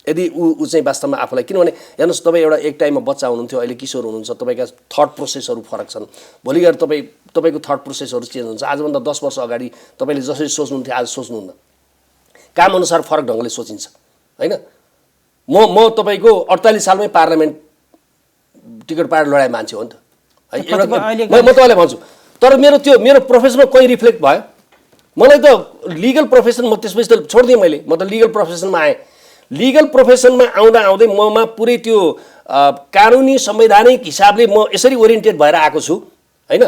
यदि ऊ चाहिँ वास्तवमा आफूलाई, किनभने हेर्नुहोस् तपाईँ एउटा एक टाइममा बच्चा हुनुहुन्थ्यो, अहिले किशोर हुनुहुन्छ, तपाईँका थट प्रोसेसहरू फरक छन्, भोलि गएर तपाईँको थट प्रोसेसहरू चेन्ज हुन्छ। आजभन्दा 10 वर्ष अगाडि तपाईँले जसरी सोच्नुहुन्थ्यो आज सोच्नुहुन्न, काम अनुसार फरक ढङ्गले सोचिन्छ हैन। म तपाईँको 48 सालमै पार्लियामेन्ट टिकट पाएर लडाइ मान्छे हो नि त है, म तपाईँलाई भन्छु। तर मेरो प्रोफेसनमा कहीँ रिफ्लेक्ट भयो, मलाई त लिगल प्रोफेसन, म त्यसपछि त छोडिदिएँ मैले, म त लिगल प्रोफेसनमा आएँ। लिगल प्रोफेसनमा आउँदै ममा पुरै त्यो कानुनी संवैधानिक हिसाबले म यसरी ओरिएन्टेड भएर आएको छु हैन।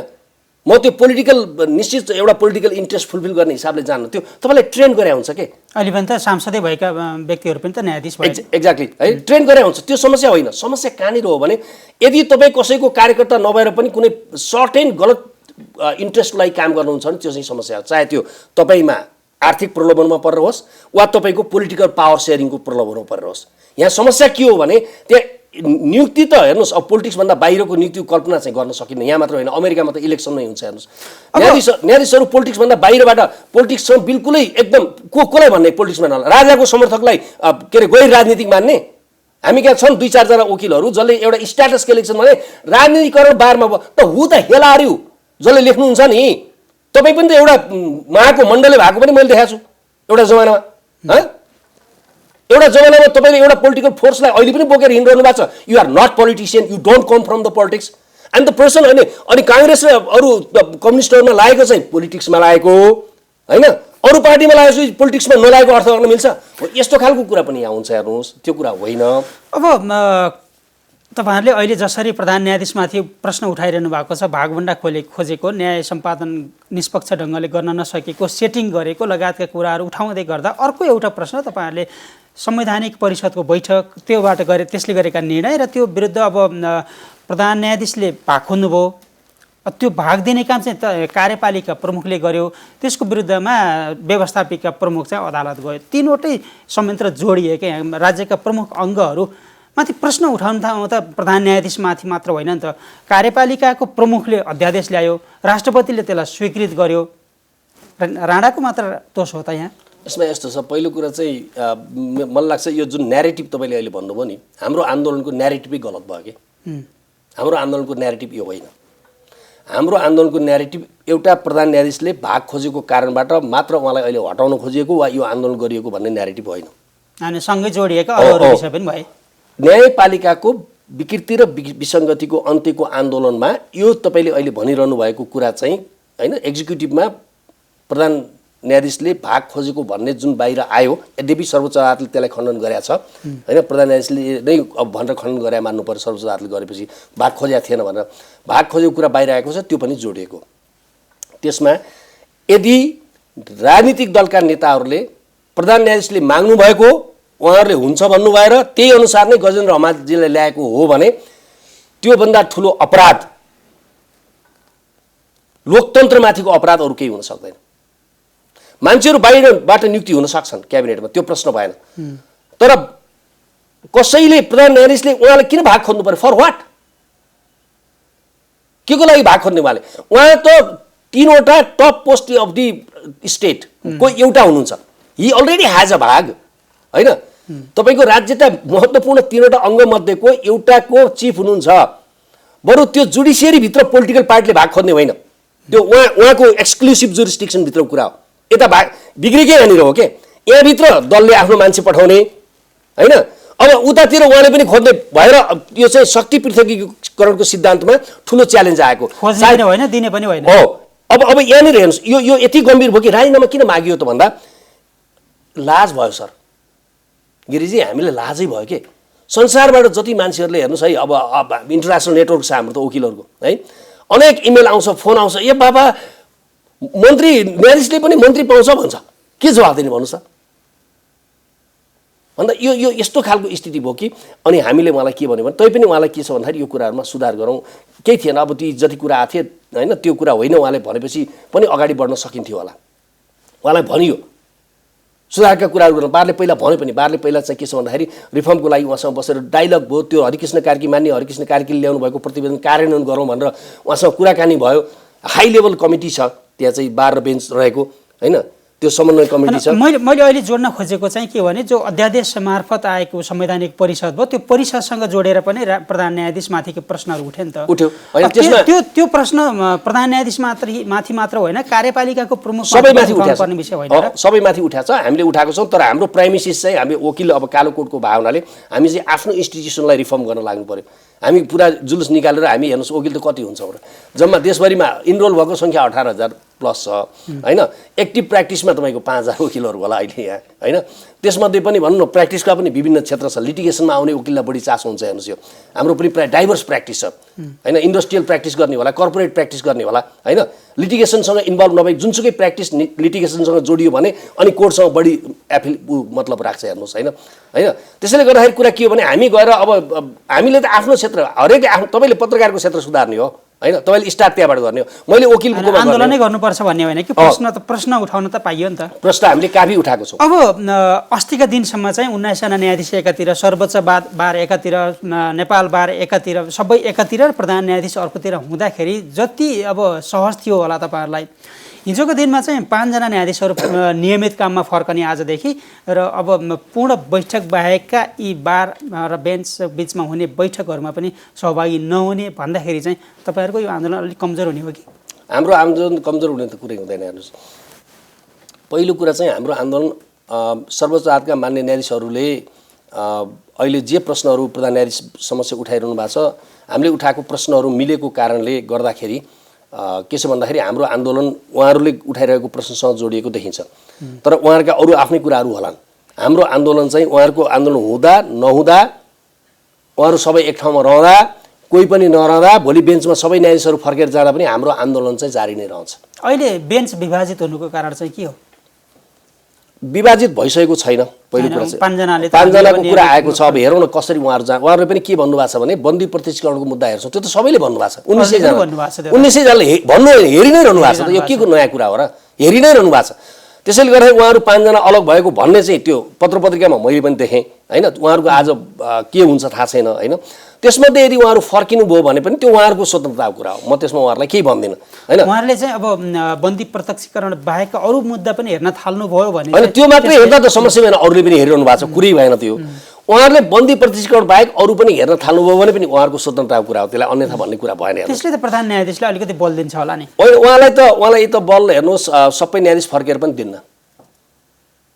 म त्यो पोलिटिकल निश्चित एउटा पोलिटिकल इन्ट्रेस्ट फुलफिल गर्ने हिसाबले जान्नु, त्यो तपाईँलाई ट्रेन गरे हुन्छ के। अहिले पनि त सांसदै भएका व्यक्तिहरू पनि त न्यायाधीश भए। एक्ज्याक्टली है, ट्रेन गरे हुन्छ, त्यो समस्या होइन। समस्या कहाँनिर हो भने यदि तपाईँ कसैको कार्यकर्ता नभएर पनि कुनै सर्टेन गलत इन्ट्रेस्टलाई काम गर्नुहुन्छ भने त्यो चाहिँ समस्या हो, चाहे त्यो तपाईँमा आर्थिक प्रलोभनमा परेर होस् वा तपाईँको पोलिटिकल पावर सेयरिङको प्रलोभनमा परेर होस्। यहाँ समस्या के हो भने त्यहाँ नियुक्ति त हेर्नुहोस्, अब पोलिटिक्सभन्दा बाहिरको नियुक्तिको कल्पना चाहिँ गर्न सकिन्न। यहाँ मात्र होइन, अमेरिकामा त इलेक्सन नै हुन्छ हेर्नुहोस्। न्यायाधीशहरू पोलिटिक्सभन्दा बाहिरबाट पोलिटिक्ससँग बिल्कुलै एकदम कसलाई भन्ने पोलिटिक्समा नला, राजाको समर्थकलाई के अरे गैर राजनीतिक मान्ने। हामी कहाँ छन् 2-4 जना वकिलहरू जसले एउटा स्ट्याटस इलेक्सन भने राजनीतिकरण बारमा त हु त हेलार्यु जसले लेख्नुहुन्छ नि। तपाईँ पनि त एउटा महाको मण्डले भएको पनि मैले देखाएको छु एउटा जमानामा। एउटा जमानामा तपाईँले एउटा पोलिटिकल फोर्सलाई अहिले पनि बोकेर हिँडिरहनु भएको छ। You are not politician, you don't come from the politics and the person होइन। अनि काङ्ग्रेसले अरू कम्युनिस्टहरूमा लागेको चाहिँ पोलिटिक्समा लागेको होइन, अरू पार्टीमा लागेको चाहिँ पोलिटिक्समा नलागेको अर्थ गर्न मिल्छ? यस्तो खालको कुरा पनि यहाँ हुन्छ हेर्नुहोस्, त्यो कुरा होइन। अब तपाईँहरूले अहिले जसरी प्रधान न्यायाधीशमाथि प्रश्न उठाइरहनु भएको छ, भागभण्डा खोजेको, न्याय सम्पादन निष्पक्ष ढङ्गले गर्न नसकेको, सेटिङ गरेको लगायतका कुराहरू उठाउँदै गर्दा अर्को एउटा प्रश्न, तपाईँहरूले संवैधानिक परिषदको बैठक त्योबाट त्यसले गरेका निर्णय र त्यो विरुद्ध अब प्रधान न्यायाधीशले भाग खोज्नुभयो, त्यो भाग दिने काम चाहिँ कार्यपालिका प्रमुखले गर्यो, त्यसको विरुद्धमा व्यवस्थापिका प्रमुख चाहिँ अदालत गयो। तीनवटै संयन्त्र जोडिए क्या राज्यका प्रमुख अङ्गहरू माथि प्रश्न उठाउन त प्रधान न्यायाधीशमाथि मात्र होइन नि त, कार्यपालिकाको प्रमुखले अध्यादेश ल्यायो, राष्ट्रपतिले त्यसलाई स्वीकृत गर्यो, राणाको मात्र दोष हो त यहाँ? यसमा यस्तो छ, पहिलो कुरा चाहिँ मलाई लाग्छ यो जुन न्यारेटिभ तपाईँले अहिले भन्नुभयो नि, हाम्रो आन्दोलनको न्यारेटिभै गलत भयो कि। हाम्रो आन्दोलनको न्यारेटिभ यो होइन। हाम्रो आन्दोलनको न्यारेटिभ एउटा प्रधान न्यायाधीशले भाग खोजेको कारणबाट मात्र उहाँलाई अहिले हटाउन खोजिएको वा यो आन्दोलन गरिएको भन्ने न्यारेटिभ होइन। अनि सँगै जोडिएका अरू विषय पनि भए। न्यायपालिकाको विकृति र विसङ्गतिको अन्त्यको आन्दोलनमा यो तपाईँले अहिले भनिरहनु भएको कुरा चाहिँ होइन, एक्जिक्युटिभमा प्रधान न्यायाधीशले भाग खोजेको भन्ने जुन बाहिर आयो, यद्यपि सर्वोच्च अदालतले त्यसलाई खण्डन गरेको छ होइन, प्रधान न्यायाधीशले नै अब भनेर खण्डन गरे मान्नु पर्यो, सर्वोच्च अदालतले गरेपछि भाग खोजेको थिएन भनेर भाग खोजेको कुरा बाहिर आएको छ, त्यो पनि जोडिएको। त्यसमा यदि राजनीतिक दलका नेताहरूले प्रधान न्यायाधीशले माग्नु भएको उहाँहरूले हुन्छ भन्नु भएर त्यही अनुसार नै गजेन्द्र हमालजीलाई ल्याएको हो भने त्योभन्दा ठुलो अपराध, लोकतन्त्रमाथिको अपराध अरू केही हुन सक्दैन। मान्छेहरू बाहिरबाट नियुक्ति हुन सक्छन् क्याबिनेटमा, त्यो प्रश्न भएन, तर कसैले प्रधान न्यायाधीशले उहाँलाई किन भाग खोज्नु पर्यो? For what? के को लागि भाग खोज्ने? उहाँ त तीनवटा top post of the state को एउटा हुनुहुन्छ। हि अलरेडी हैज अ भाग होइन। तपाईँको राज्यका महत्त्वपूर्ण तीनवटा अङ्गमध्येको एउटाको चिफ हुनुहुन्छ। बरु त्यो जुडिसियरीभित्र पोलिटिकल पार्टीले भाग खोज्ने होइन, त्यो उहाँको एक्सक्लुसिभ जुरिस्डिक्सनभित्रको कुरा हो। यता भाग बिग्रेकै यहाँनिर हो के, यहाँभित्र दलले आफ्नो मान्छे पठाउने होइन। अब उतातिर उहाँले पनि खोज्ने भएर यो चाहिँ शक्ति पृथकीकरणको सिद्धान्तमा ठुलो च्यालेन्ज आएको होइन, दिने पनि होइन। हो, अब यहाँनिर हेर्नुहोस्, यो यति गम्भीर भयो कि राजीनामा किन मागियो त भन्दा लाज भयो सर गिरिजी, हामीलाई लाजै भयो कि। संसारबाट जति मान्छेहरूले हेर्नुहोस् है, अब इन्टरनेसनल नेटवर्क छ हाम्रो त वकिलहरूको है, अनेक इमेल आउँछ, फोन आउँछ, ए बाबा मन्त्री न्यायाधीशले पनि मन्त्री पाउँछ भन्छ, के जवाब दिने भन्नुहोस् त भन्दा यो यस्तो खालको स्थिति भयो कि। अनि हामीले उहाँलाई के भन्यो भने, तैपनि उहाँलाई के छ भन्दाखेरि यो कुराहरूमा सुधार गरौँ, केही थिएन, अब ती जति कुरा आएको थियो होइन त्यो कुरा होइन, उहाँले भनेपछि पनि अगाडि बढ्न सकिन्थ्यो होला। उहाँलाई भनियो सुधारका कुराहरू गर्न, बारले पहिला भन्यो पनि, बारले पहिला चाहिँ के छ भन्दाखेरि रिफर्मको लागि उहाँसँग बसेर डाइलग भयो, त्यो हरिकृष्ण कार्की मान्य हरिकृष्ण कार्कीले ल्याउनु भएको प्रतिवेदन कार्यान्वयन गरौँ भनेर उहाँसँग कुराकानी भयो। हाई लेभल कमिटी छ त्यहाँ चाहिँ बार र बेन्च रहेको होइन, त्यो समन्वय कमिटी छ। मैले अहिले जोड्न खोजेको चाहिँ के भने, जो अध्यादेश मार्फत आएको संवैधानिक परिषद भयो, त्यो परिषदसँग जोडेर पनि प्रधान न्यायाधीश माथिको प्रश्नहरू उठ्यो नि त। उठ्यो त्यो प्रश्न प्रधान न्यायाधीश माथि मात्र होइन, कार्यपालिकाको प्रमुख सबैमाथि उठाएको पर्ने विषय होइन, सबैमाथि उठाएको छ, हामीले उठाएको छौँ। तर हाम्रो प्राइमेसिस चाहिँ हामी वकिल अब कालो कोटको भावनाले हामी चाहिँ आफ्नो इन्स्टिट्युसनलाई रिफर्म गर्न लाग्नु पर्यो। हामी पुरा जुलुस निकालेर हामी हेर्नुहोस् वकिल त कति हुन्छ हाम्रो, जम्मा देशभरिमा इनरोल भएको सङ्ख्या 18,000 प्लस छ होइन। एक्टिभ प्र्याक्टिसमा तपाईँको 5,000 वकिलहरू होला अहिले यहाँ होइन। त्यसमध्ये पनि भनौँ न प्र्याक्टिसका पनि विभिन्न क्षेत्र छ, लिटिगेसनमा आउने वकिललाई बढी चासो हुन्छ। हेर्नुहोस् यो हाम्रो पनि प्रायः डाइभर्स प्र्याक्टिस छ होइन, इन्डस्ट्रियल प्र्याक्टिस गर्ने होला, कर्पोरेट प्र्याक्टिस गर्ने होला होइन, लिटिगेसनसँग इन्भल्भ नभए जुनसुकै प्र्याक्टिस लिटिगेसनसँग जोडियो भने अनि कोर्टसँग बढी मतलब राख्छ हेर्नुहोस् होइन होइन। त्यसैले गर्दाखेरि कुरा के हो भने, हामी गएर अब हामीले त आफ्नो क्षेत्र हरेक तपाईँले पत्रकारको क्षेत्र सुधार्ने हो होइन, तपाईँले स्टार्ट त्यहाँबाट गर्ने हो, मैले वकिलको आन्दोलनै गर्नुपर्छ भन्ने होइन कि। प्रश्न उठाउन त पाइयो नि त, प्रश्न हामीले काफी उठाएको छौँ। अब अस्तिका दिनसम्म चाहिँ 19 जना न्यायाधीश एकातिर, सर्वोच्च बार एकातिर, नेपाल बार एकातिर, सबै एकातिर र प्रधान न्यायाधीश अर्कोतिर हुँदाखेरि जति अब सहज थियो होला तपाईँहरूलाई, हिजोको दिनमा चाहिँ 5 जना न्यायाधीशहरू नियमित काममा फर्कने आजदेखि, र अब पूर्ण बैठक बाहेकका यी बार र बेन्च बिचमा हुने बैठकहरूमा पनि सहभागी नहुने भन्दाखेरि चाहिँ तपाईँहरूको यो आन्दोलन अलिक कमजोर हुने हो कि? हाम्रो आन्दोलन कमजोर हुने त कुरै हुँदैन। हेर्नुहोस्, पहिलो कुरा चाहिँ हाम्रो आन्दोलन सर्वोच्च अदालतका मान्य न्यायाधीशहरूले अहिले जे प्रश्नहरू प्रधान न्यायाधीश समक्ष उठाइरहनु भएको छ, हामीले उठाएको प्रश्नहरू मिलेको कारणले गर्दाखेरि के छ भन्दाखेरि हाम्रो आन्दोलन उहाँहरूले उठाइरहेको प्रश्नसँग जोडिएको देखिन्छ। तर उहाँहरूका अरू आफ्नै कुराहरू होलान्। हाम्रो आन्दोलन चाहिँ उहाँहरूको आन्दोलन हुँदा नहुँदा, उहाँहरू सबै एक ठाउँमा रहँदा, कोही पनि नरहँदा, भोलि बेन्चमा सबै न्यायाधीशहरू फर्केर जाँदा पनि हाम्रो आन्दोलन चाहिँ जारी नै रहन्छ। अहिले बेन्च विभाजित हुनुको कारण चाहिँ के हो? विभाजित भइसकेको छैन पहिलो कुरा चाहिँ। पाँचजनाको कुरा आएको छ। अब हेरौँ न कसरी उहाँहरूले पनि के भन्नुभएको छ भने बन्दी प्रत्यक्षीकरणको मुद्दा हेर्छौँ त्यो त सबैले भन्नुभएको छ। 1900 जनाले भन्नु हेरि नै रहनु भएको छ। यो के को नयाँ कुरा हो र, हेरि नै रहनु भएको छ। त्यसैले गर्दा उहाँहरू 5 जना अलग भएको भन्ने चाहिँ त्यो पत्र पत्रिकामा मैले पनि देखेँ होइन। उहाँहरूको आज के हुन्छ थाहा छैन होइन। त्यसमध्ये यदि उहाँहरू फर्किनु भयो भने पनि त्यो उहाँहरूको स्वतन्त्रताको कुरा हो, म त्यसमा उहाँहरूलाई केही भन्दिनँ होइन। उहाँहरूले चाहिँ अब बन्दी प्रत्यक्षीकरण बाहेक अरू मुद्दा पनि हेर्न थाल्नुभयो भने होइन त्यो मात्रै हेर्दा त समस्या भएन, अरूले पनि हेरिरहनु भएको छ, कुरै भएन त्यो। उहाँहरूले बन्दी प्रत्यक्षीकरण बाहेक अरू पनि हेर्न थाल्नुभयो भने पनि उहाँहरूको स्वतन्त्रताको कुरा हो, त्यसलाई अन्यथा भन्ने कुरा भएन। त्यसले त प्रधान न्यायाधीशले अलिकति बल दिन्छ होला नि। होइन उहाँलाई त बल हेर्नुहोस् सबै न्यायाधीश फर्केर पनि दिन्न।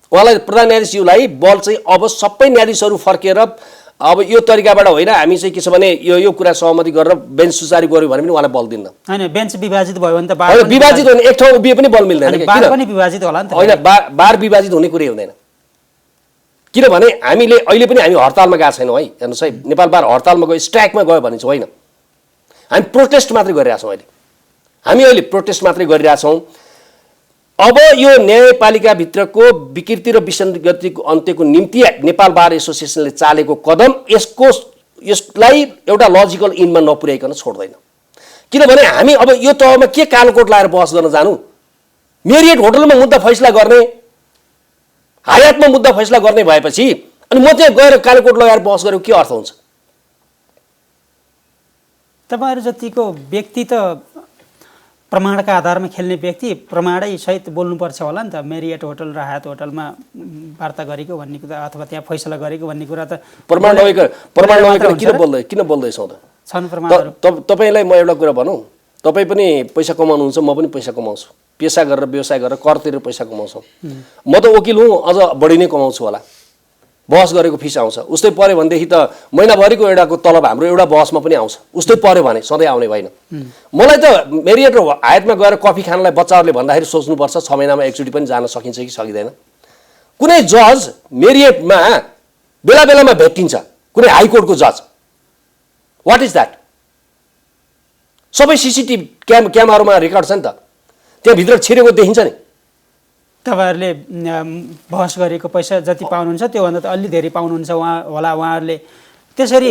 उहाँलाई प्रधान न्यायाधीशज्यूलाई बल चाहिँ अब सबै न्यायाधीशहरू फर्केर अब यो तरिकाबाट होइन हामी चाहिँ के छ भने यो कुरा सहमति गरेर बेन्च सुचारू गर्यो भने पनि उहाँलाई बल दिन्न। होइन बेन्च विभाजित भयो भने त होइन विभाजित हो भने एक ठाउँ उभिए पनि बल मिल्दैन। बार पनि विभाजित होला नि त। होइन बार विभाजित हुने कुरै हुँदैन। किनभने हामीले अहिले पनि हामी हडतालमा गएको छैनौँ है। हेर्नुहोस् है, नेपाल बार हडतालमा गयो स्ट्राइकमा गयो भने चाहिँ होइन, हामी प्रोटेस्ट मात्रै गरिरहेछौँ अहिले। हामी अहिले प्रोटेस्ट मात्रै गरिरहेछौँ। अब यो न्यायपालिकाभित्रको विकृति र विसङ्गतिको अन्त्यको निम्ति नेपाल बार एसोसिएसनले चालेको कदम यसलाई एउटा लजिकल इनमा नपुर्याइकन छोड्दैन। किनभने हामी अब यो तहमा के कालोकोट लाएर बहस गर्न जानु? मेरियट होटलमा मुद्दा फैसला गर्ने, हायातमा मुद्दा फैसला गर्ने भएपछि अनि म चाहिँ गएर कालोकोट लगाएर बहस गरेको के अर्थ हुन्छ? तपाईँहरू जतिको व्यक्ति त प्रमाणका आधारमा खेल्ने व्यक्ति प्रमाणै सहित बोल्नुपर्छ होला नि त। मेरियट होटल र हायात होटलमा वार्ता गरेको भन्ने कुरा अथवा त्यहाँ फैसला गरेको भन्ने कुरा त प्रमाण नभइकन किन बोल्दैछौँ त? छन् प्रमाणहरू। तपाईँलाई म एउटा कुरा भनौँ, तपाईँ पनि पैसा कमाउनुहुन्छ, म पनि पैसा कमाउँछु, पेसा गरेर व्यवसाय गरेर कर तिरेर पैसा कमाउँछौँ। म त वकिल हुँ, अझ बढी नै कमाउँछु होला, बहस गरेको फिस आउँछ। उस्तै पऱ्यो भनेदेखि त महिनाभरिको एउटाको तलब हाम्रो एउटा बहसमा पनि आउँछ। उस्तै पऱ्यो भने सधैँ आउने भएन। मलाई त मेरियट र हायतमा गएर कफी खानलाई बच्चाहरूले भन्दाखेरि सोच्नुपर्छ 6 महिनामा एकचोटि पनि जान सकिन्छ कि सकिँदैन। कुनै जज मेरियटमा बेला बेलामा भेटिन्छ, कुनै हाइकोर्टको जज, वाट इज द्याट? सबै सिसिटिभी क्यामेरामा रेकर्ड छ नि त, त्यहाँभित्र छिरेको देखिन्छ नि। तपाईँहरूले बहस गरेको पैसा जति पाउनुहुन्छ त्योभन्दा त अलि धेरै पाउनुहुन्छ होला उहाँहरूले। त्यसरी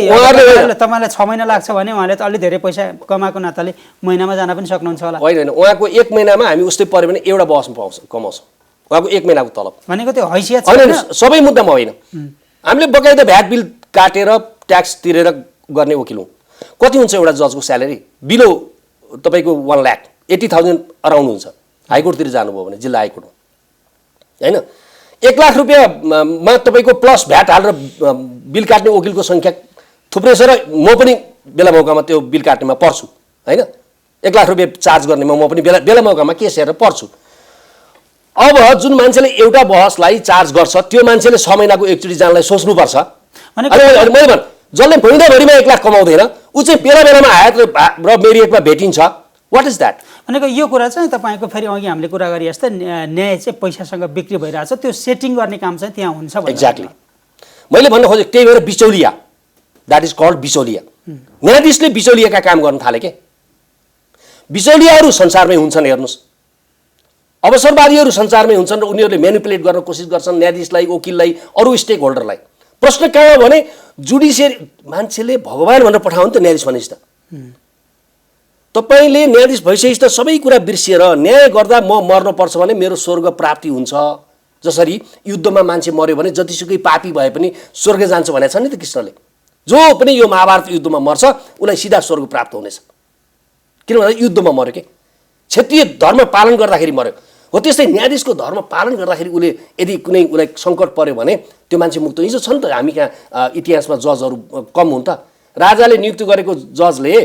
तपाईँलाई 6 महिना लाग्छ भने उहाँले त अलि धेरै पैसा कमाएको नाताले महिनामा जान पनि सक्नुहुन्छ होला। होइन उहाँको 1 महिनामा हामी उस्तै पऱ्यो भने एउटा बहसमा कमाउँछौँ। उहाँको 1 महिनाको तलब भनेको त्यो हैसियत होइन, सबै मुद्दामा होइन। हामीले बकाइदा भ्याट बिल काटेर ट्याक्स तिरेर गर्ने वकिल हौँ। कति हुन्छ एउटा जजको स्यालेरी? बिलो तपाईँको 1,80,000 अराउन्ड हुन्छ हाइकोर्टतिर जानुभयो भने, जिल्ला हाइकोर्टमा होइन। 1 लाख रुपियाँमा तपाईँको प्लस भ्याट हालेर बिल काट्ने वकिलको सङ्ख्या थुप्रै छ र म पनि बेला मौकामा त्यो बिल काट्नेमा पर्छु होइन। 1 लाख रुपियाँ चार्ज गर्नेमा म पनि बेला मौकामा केस हेरेर पर्छु। अब जुन मान्छेले एउटा बहसलाई चार्ज गर्छ त्यो मान्छेले 6 महिनाको एकचोटि जानलाई सोच्नुपर्छ। मैले भन् जसले महिनाभरिमा 1 लाख कमाउँदैन ऊ चाहिँ बेला बेलामा हायत र मेरियटमा भेटिन्छ, वाट इज द्याट? भनेको यो कुरा चाहिँ तपाईँको फेरि अघि हामीले कुरा गरे जस्तै न्याय चाहिँ पैसासँग बिक्री भइरहेछ, त्यो सेटिङ गर्ने काम चाहिँ त्यहाँ हुन्छ। एक्ज्याक्टली मैले भन्न खोजेँ त्यही भएर बिचौलिया, द्याट इज कल्ड बिचौलिया। न्यायाधीशले बिचौलियाका काम गर्न थाले के? बिचौलियाहरू संसारमै हुन्छन्। हेर्नुहोस् अवसरवादीहरू संसारमै हुन्छन् र उनीहरूले म्यानिपुलेट गर्न कोसिस गर्छन् न्यायाधीशलाई, वकिललाई, अरू स्टेक होल्डरलाई। प्रश्न कहाँ हो भने जुडिसियरी मान्छेले भगवान् भनेर पठाउनु नि त न्यायाधीश भनेपछि त। तपाईँले न्यायाधीश भइसकेपछि त सबै कुरा बिर्सिएर न्याय गर्दा म मर्न पर्छ भने मेरो स्वर्ग प्राप्ति हुन्छ। जसरी युद्धमा मान्छे मर्यो भने जतिसुकै पापी भए पनि स्वर्ग जान्छ भनेको छ नि त कृष्णले। जो पनि यो महाभारत युद्धमा मर्छ उसलाई सिधा स्वर्ग प्राप्त हुनेछ, किनभने युद्धमा मर्यो के, क्षेत्रीय धर्म पालन गर्दाखेरि मर्यो। हो त्यस्तै न्यायाधीशको धर्म पालन गर्दाखेरि उसले यदि कुनै उसलाई सङ्कट पर्यो भने त्यो मान्छे मुक्त हिजो छ नि त। हामी कहाँ इतिहासमा जजहरू कम हुन् त? राजाले नियुक्त गरेको जजले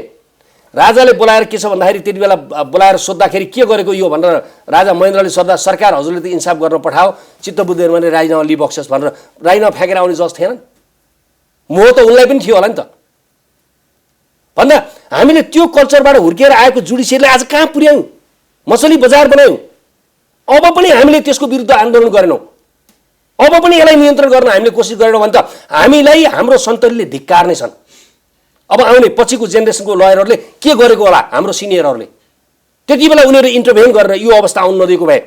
राजाले बोलाएर के छ भन्दाखेरि त्यति बेला बोलाएर सोद्धाखेरि के गरेको यो भनेर राजा महेन्द्रले सोद्धा सरकार हजुरले त इन्साफ गर्न पठाओ, चित्त बुझ्दैन भने राजीनामा लिइबक्सेस् भनेर राजीनामा फ्याँकेर आउने जज थिएन। मोह त उनलाई पनि थियो होला नि त। भन्दा हामीले त्यो कल्चरबाट हुर्किएर आएको जुडिसियरले आज कहाँ पुर्यायौँ? मसली बजार बनायौँ। अब पनि हामीले त्यसको विरुद्ध आन्दोलन गरेनौँ। अब पनि यसलाई नियन्त्रण गर्न हामीले कोसिस गरेनौँ भने त हामीलाई हाम्रो सन्ततिले धिक्कार नै छन्। अब आउने पछिको जेनेरेसनको लयरहरूले के गरेको होला हाम्रो सिनियरहरूले? त्यति बेला उनीहरू इन्टरभेन गरेर यो अवस्था आउनु नदिएको भए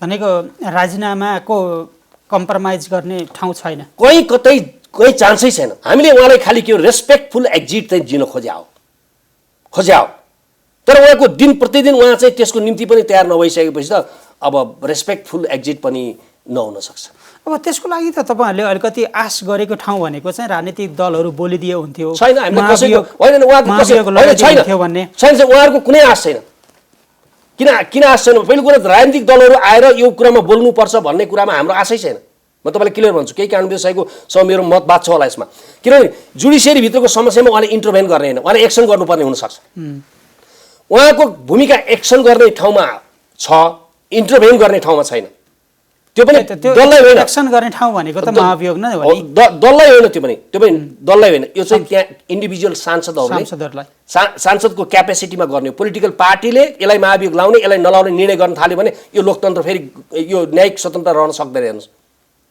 भनेको राजीनामाको कम्प्रोमाइज गर्ने ठाउँ छैन। कहीँ चान्सै छैन। हामीले उहाँलाई खालि के रेस्पेक्टफुल एक्जिट चाहिँ दिन खोज्या हो। तर उहाँको दिन प्रतिदिन उहाँ चाहिँ त्यसको निम्ति पनि तयार नभइसकेपछि त अब रेस्पेक्टफुल एक्जिट पनि नहुन सक्छ। अब त्यसको लागि त तपाईँहरूले अलिकति आश गरेको ठाउँ भनेको चाहिँ राजनीतिक दलहरू बोलिदिए हुन्थ्यो। छैन, हामीले कसैको होइन, उहाँहरूको कुनै आश छैन। किन आश छैन? पहिलो कुरा राजनीतिक दलहरू आएर यो कुरामा बोल्नुपर्छ भन्ने कुरामा हाम्रो आशै छैन। म तपाईँलाई क्लियर भन्छु, केही कानुन व्यवसायीकोसँग मेरो मतवाद छ होला यसमा। किनभने जुडिसियरी भित्रको समस्यामा उहाँले इन्टरभेन गर्ने होइन, उहाँले एक्सन गर्नुपर्ने हुनसक्छ। उहाँको भूमिका एक्सन गर्ने ठाउँमा छ, इन्टरभेन गर्ने ठाउँमा छैन। त्यो पनि दललाई होइन, एक्सन गर्ने ठाउँ भनेको त महाभियोग नै हो नि। दललाई होइन, त्यो पनि दललाई होइन। यो चाहिँ त्यहाँ इन्डिभिजुअल सांसदहरूलाई सांसदको क्यापेसिटीमा गर्ने। पोलिटिकल पार्टीले यसलाई महाभियोग लाउने यसलाई नलाउने निर्णय गर्न थाल्यो भने यो लोकतन्त्र फेरि यो न्यायिक स्वतन्त्र रहन सक्दैन। हेर्नुहोस्,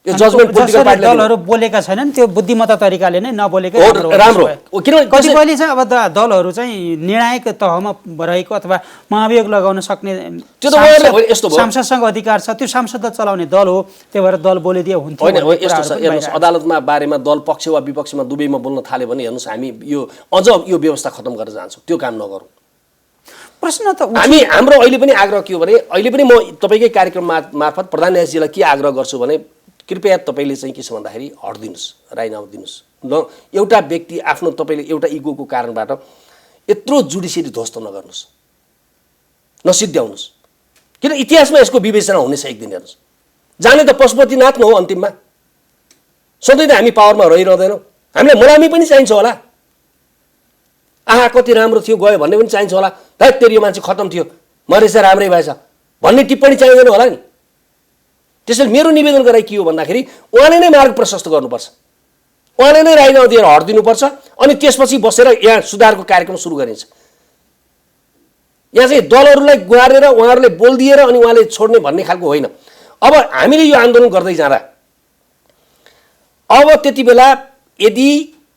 यो जजमेन्ट पोलिटिकल पार्टीले दलहरू बोलेका छैनन्, त्यो बुद्धिमत्ता तरिकाले नै नबोलेकै राम्रो। किनभने कतिपयले चाहिँ अब दलहरू चाहिँ निर्णायक तहमा रहेको अथवा महाभियोग लगाउन सक्ने त्यो त उहाँहरूले यस्तो भयो, सांसदसँग अधिकार छ, त्यो सांसदलाई चलाउने दल हो, त्यही भएर दल बोलिदिए हुन्थ्यो। होइन, यस्तो छ। हेर्नुहोस्, अदालतमा बारेमा दल पक्ष वा विपक्षमा दुवैमा बोल्न थाल्यो भने हेर्नुहोस्, हामी यो अझ यो व्यवस्था खत्तम गर्न चाहन्छौँ। त्यो काम नगरौँ। प्रश्न त हाम्रो अहिले पनि आग्रह के हो भने, अहिले पनि म तपाईँकै कार्यक्रम मार्फत प्रधान न्यायाधीशजीलाई के आग्रह गर्छु भने, कृपया तपाईँले चाहिँ के छ भन्दाखेरि हट्दिनुहोस्, राजीनामा दिनुहोस् न। एउटा व्यक्ति आफ्नो तपाईँले एउटा इगोको कारणबाट यत्रो जुडिसियरी ध्वस्त नगर्नुहोस्, नसिद्ध्याउनुहोस्। किन इतिहासमा यसको विवेचना हुनेछ एक दिन। हेर्नुहोस्, जाने त पशुपतिनाथ न हो अन्तिममा। सधैँ त हामी पावरमा रहिरहँदैनौँ। हामीलाई मलामी पनि चाहिन्छ होला, आहा कति राम्रो थियो गयो भन्ने पनि चाहिन्छ होला। है तेरि यो मान्छे खत्तम थियो, मरेछ राम्रै भएछ भन्ने टिप्पणी चाहिँदैन होला नि। त्यसैले मेरो निवेदन गराइ के हो भन्दाखेरि, उहाँले नै मार्ग प्रशस्त गर्नुपर्छ, उहाँले नै राजीनामा दिएर हटिदिनुपर्छ। अनि त्यसपछि बसेर यहाँ सुधारको कार्यक्रम सुरु गरिन्छ। यहाँ चाहिँ दलहरूलाई गुहारेर उहाँहरूले बोलिदिएर अनि उहाँले छोड्ने भन्ने खालको होइन। अब हामीले यो आन्दोलन गर्दै जाँदा अब त्यति बेला यदि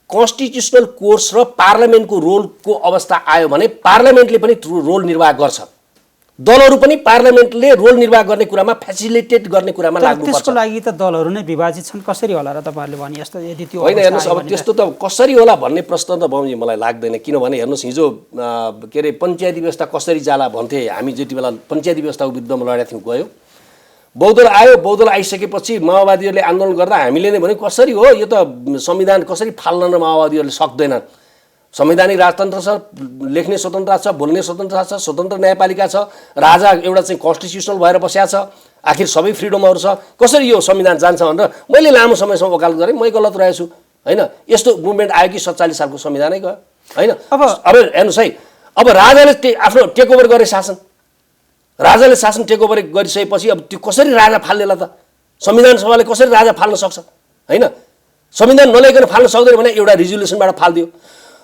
कन्स्टिट्युसनल कोर्स र पार्लियामेन्टको रोलको अवस्था आयो भने पार्लियामेन्टले पनि रोल निर्वाह गर्छ। दलहरू पनि पार्लियामेन्टले रोल निर्वाह गर्ने कुरामा फेसिलिटेट गर्ने कुरामा लाग्नुपर्छ। त्यसको लागि त दलहरू नै विभाजित छन्, कसरी होला र तपाईँहरूले भने जस्तो यदि त्यो होइन। हेर्नुहोस्, अब त्यस्तो त कसरी होला भन्ने प्रश्न त बमजी मलाई लाग्दैन। किनभने हेर्नुहोस्, हिजो के अरे पञ्चायती व्यवस्था कसरी जाला भन्थे, हामी जति बेला पञ्चायती व्यवस्थाको विरुद्धमा लडेका थियौँ, गयो बहुदल आयो। बहुदल आइसकेपछि माओवादीहरूले आन्दोलन गर्दा हामीले नै भन्यो कसरी हो यो त संविधान कसरी फाल्न न माओवादीहरूले सक्दैन। संवैधानिक राजतन्त्र छ, लेख्ने स्वतन्त्रता छ, बोल्ने स्वतन्त्रता छ, स्वतन्त्र न्यायपालिका छ, राजा एउटा चाहिँ कन्स्टिट्युसनल भएर बसेको छ, आखिर सबै फ्रिडमहरू छ, कसरी यो संविधान जान्छ भनेर मैले लामो समयसम्म वकालत गरेँ। मै गलत रहेछु होइन। यस्तो मुभमेन्ट आयो कि 47 सालको संविधानै गयो होइन। अब हेर्नुहोस् है, अब राजाले आफ्नो टेकओभर गरे शासन, राजाले शासन टेकओभर गरिसकेपछि अब त्यो कसरी राजा फाल्नेला त? संविधान सभाले कसरी राजा फाल्न सक्छ होइन? संविधान नल्याइकन फाल्न सक्दैन भने एउटा रिजोल्युसनबाट फालिदियो।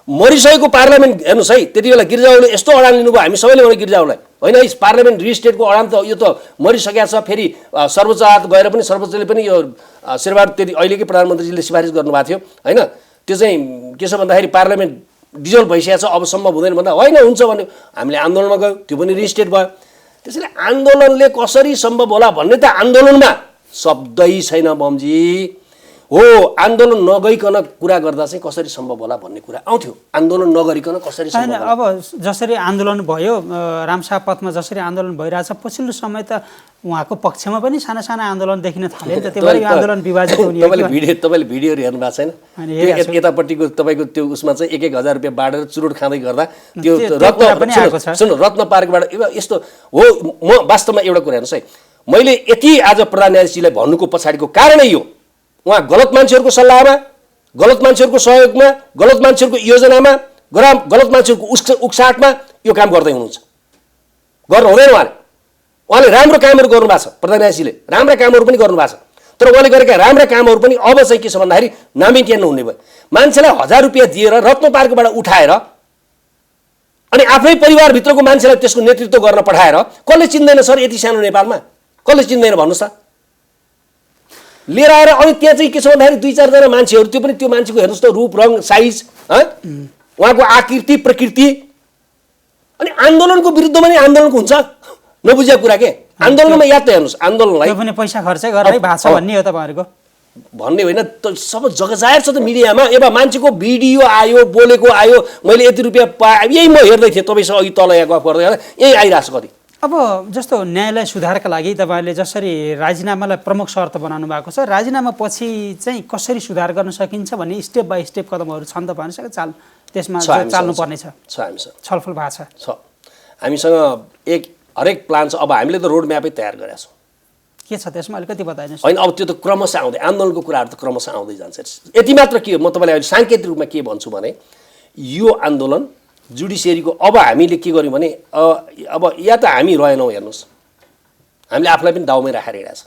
मरिसकेको पार्लियामेन्ट हेर्नुहोस् है, त्यति बेला गिर्जाहरूले यस्तो अडान लिनुभयो, हामी सबैले भने गिर्जाहरूलाई होइन है, पार्लियामेन्ट रिस्टेटको अडान त यो त मरिसकेको छ। फेरि सर्वोच्च अदालत गएर पनि सर्वोच्चले पनि यो शेरबहादुर त्यति अहिलेकै प्रधानमन्त्रीजीले सिफारिस गर्नुभएको थियो होइन। त्यो चाहिँ के छ भन्दाखेरि पार्लियामेन्ट डिजल्भ भइसकेको छ, अब सम्भव हुँदैन भन्दा होइन हुन्छ भन्यो। हामीले आन्दोलनमा गयो, त्यो पनि रिस्टेट भयो। त्यसैले आन्दोलनले कसरी सम्भव होला भन्ने त आन्दोलनमा शब्दै छैन बमजी हो। आन्दोलन नगइकन कुरा गर्दा चाहिँ कसरी सम्भव होला भन्ने कुरा आउँथ्यो, आन्दोलन नगरिकन कसरी सम्भव होला। अब जसरी आन्दोलन भयो, रामशाह पथमा जसरी आन्दोलन भइरहेछ, पछिल्लो समय त उहाँको पक्षमा पनि साना साना आन्दोलन देखिन थाले नि त। त्यही भएर आन्दोलन विभाजित हुने। तपाईँले भिडियोहरू हेर्नु भएको छैन? यतापट्टिको तपाईँको त्यो उसमा चाहिँ 1,000 रुपियाँ बाँडेर चुरोट खाँदै गर्दा त्यो रत्न पार्कबाट यस्तो हो। म वास्तवमा एउटा कुरा हेर्नुहोस् है, मैले यति आज प्रधान न्यायाधीशजीलाई भन्नुको पछाडिको कारणै यो, उहाँ गलत मान्छेहरूको सल्लाहमा, गलत मान्छेहरूको सहयोगमा, गलत मान्छेहरूको योजनामा, गलत मान्छेहरूको उक्साहटमा यो काम गर्दै हुनुहुन्छ। गर्नु हुँदैन। उहाँले राम्रो कामहरू गर्नुभएको छ, प्रधान न्यायाधीशले राम्रा कामहरू पनि गर्नुभएको छ। तर उहाँले गरेका राम्रा कामहरू पनि अब चाहिँ के छ भन्दाखेरि नामिटियन हुने भयो। मान्छेलाई 1000 रुपियाँ दिएर रत्न पार्कबाट उठाएर अनि आफ्नै परिवारभित्रको मान्छेलाई त्यसको नेतृत्व गर्न पठाएर कसले चिन्दैन सर? यति सानो नेपालमा कसले चिन्दैन भन्नुहोस् त? लिएर आएर अनि त्यहाँ चाहिँ के छ भन्दाखेरि 2-4 जना मान्छेहरू, त्यो पनि त्यो मान्छेको हेर्नुहोस् त रूप रङ साइज, उहाँको आकृति प्रकृति, अनि आन्दोलनको विरुद्धमा नै आन्दोलनको हुन्छ। नबुझेको कुरा के? आन्दोलनमा याद त हेर्नुहोस् आन्दोलनलाई त्यो पनि पैसा खर्चै गरेरै भएको छ भन्ने हो तपाईँहरूको भन्ने होइन सब जगजाहेर छ त मिडियामा अब मान्छेको भिडियो आयो बोलेको आयो मैले यति रुपियाँ पाएँ यही म हेर्दै थिएँ तपाईँसँग अघि तल यहाँ गफ गर्दै यही आइरहेको छ कति अब जस्तो न्यायालय सुधारका लागि तपाईँले जसरी राजीनामालाई प्रमुख शर्त बनाउनु भएको छ राजीनामा पछि चाहिँ कसरी सुधार गर्न सकिन्छ भन्ने स्टेप बाई स्टेप कदमहरू छन् तपाईँहरूसँग त्यसमा चाल्नुपर्ने छ हामीसँग छलफल भएको छ हामीसँग हरेक प्लान छ अब हामीले त रोड म्यापै तयार गरेका छौँ के छ त्यसमा अलिकति बताइदिनुहोस् होइन अब त्यो त क्रमशः आउँदै आन्दोलनको कुराहरू त क्रमशः आउँदै जान्छ यति मात्र के हो म तपाईँलाई अहिले साङ्केतिक रूपमा के भन्छु भने यो आन्दोलन जुडिसियरीको अब हामीले के गर्यौँ भने अब या त हामी रहेनौँ हेर्नुहोस् हामीले आफूलाई पनि दाउमै राखेर हिँडेको छ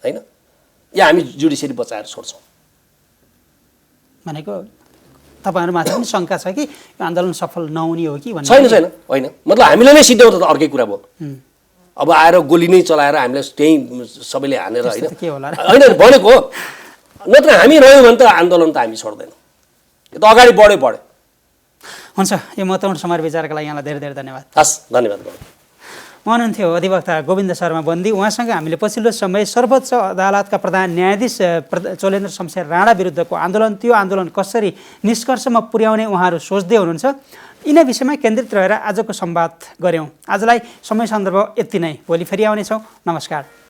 होइन या हामी जुडिसियरी बचाएर छोड्छौँ भनेको तपाईँहरूमाथि पनि शङ्का छ कि यो आन्दोलन सफल नहुने हो कि भन्ने छैन होइन मतलब हामीले नै सिद्ध्याउँदा त अर्कै कुरा भयो अब आएर गोली नै चलाएर हामीलाई त्यहीँ सबैले हानेर होइन भनेको नत्र हामी रह्यौँ भने त आन्दोलन त हामी छोड्दैनौँ यो त अगाडि बढ्यो हुन्छ यो महत्त्वपूर्ण समाज विचारका लागि यहाँलाई धेरै धेरै धन्यवाद हस् धन्यवाद उहाँ हुनुहुन्थ्यो अधिवक्ता गोविन्द शर्मा बन्दी उहाँसँग हामीले पछिल्लो समय सर्वोच्च अदालतका प्रधान न्यायाधीश चोलेन्द्र शमशेर राणा विरुद्धको आन्दोलन त्यो आन्दोलन कसरी निष्कर्षमा पुर्याउने उहाँहरू सोच्दै हुनुहुन्छ यिनै विषयमा केन्द्रित रहेर आजको संवाद गऱ्यौँ आजलाई समय सन्दर्भ यति नै भोलि फेरि आउनेछौँ नमस्कार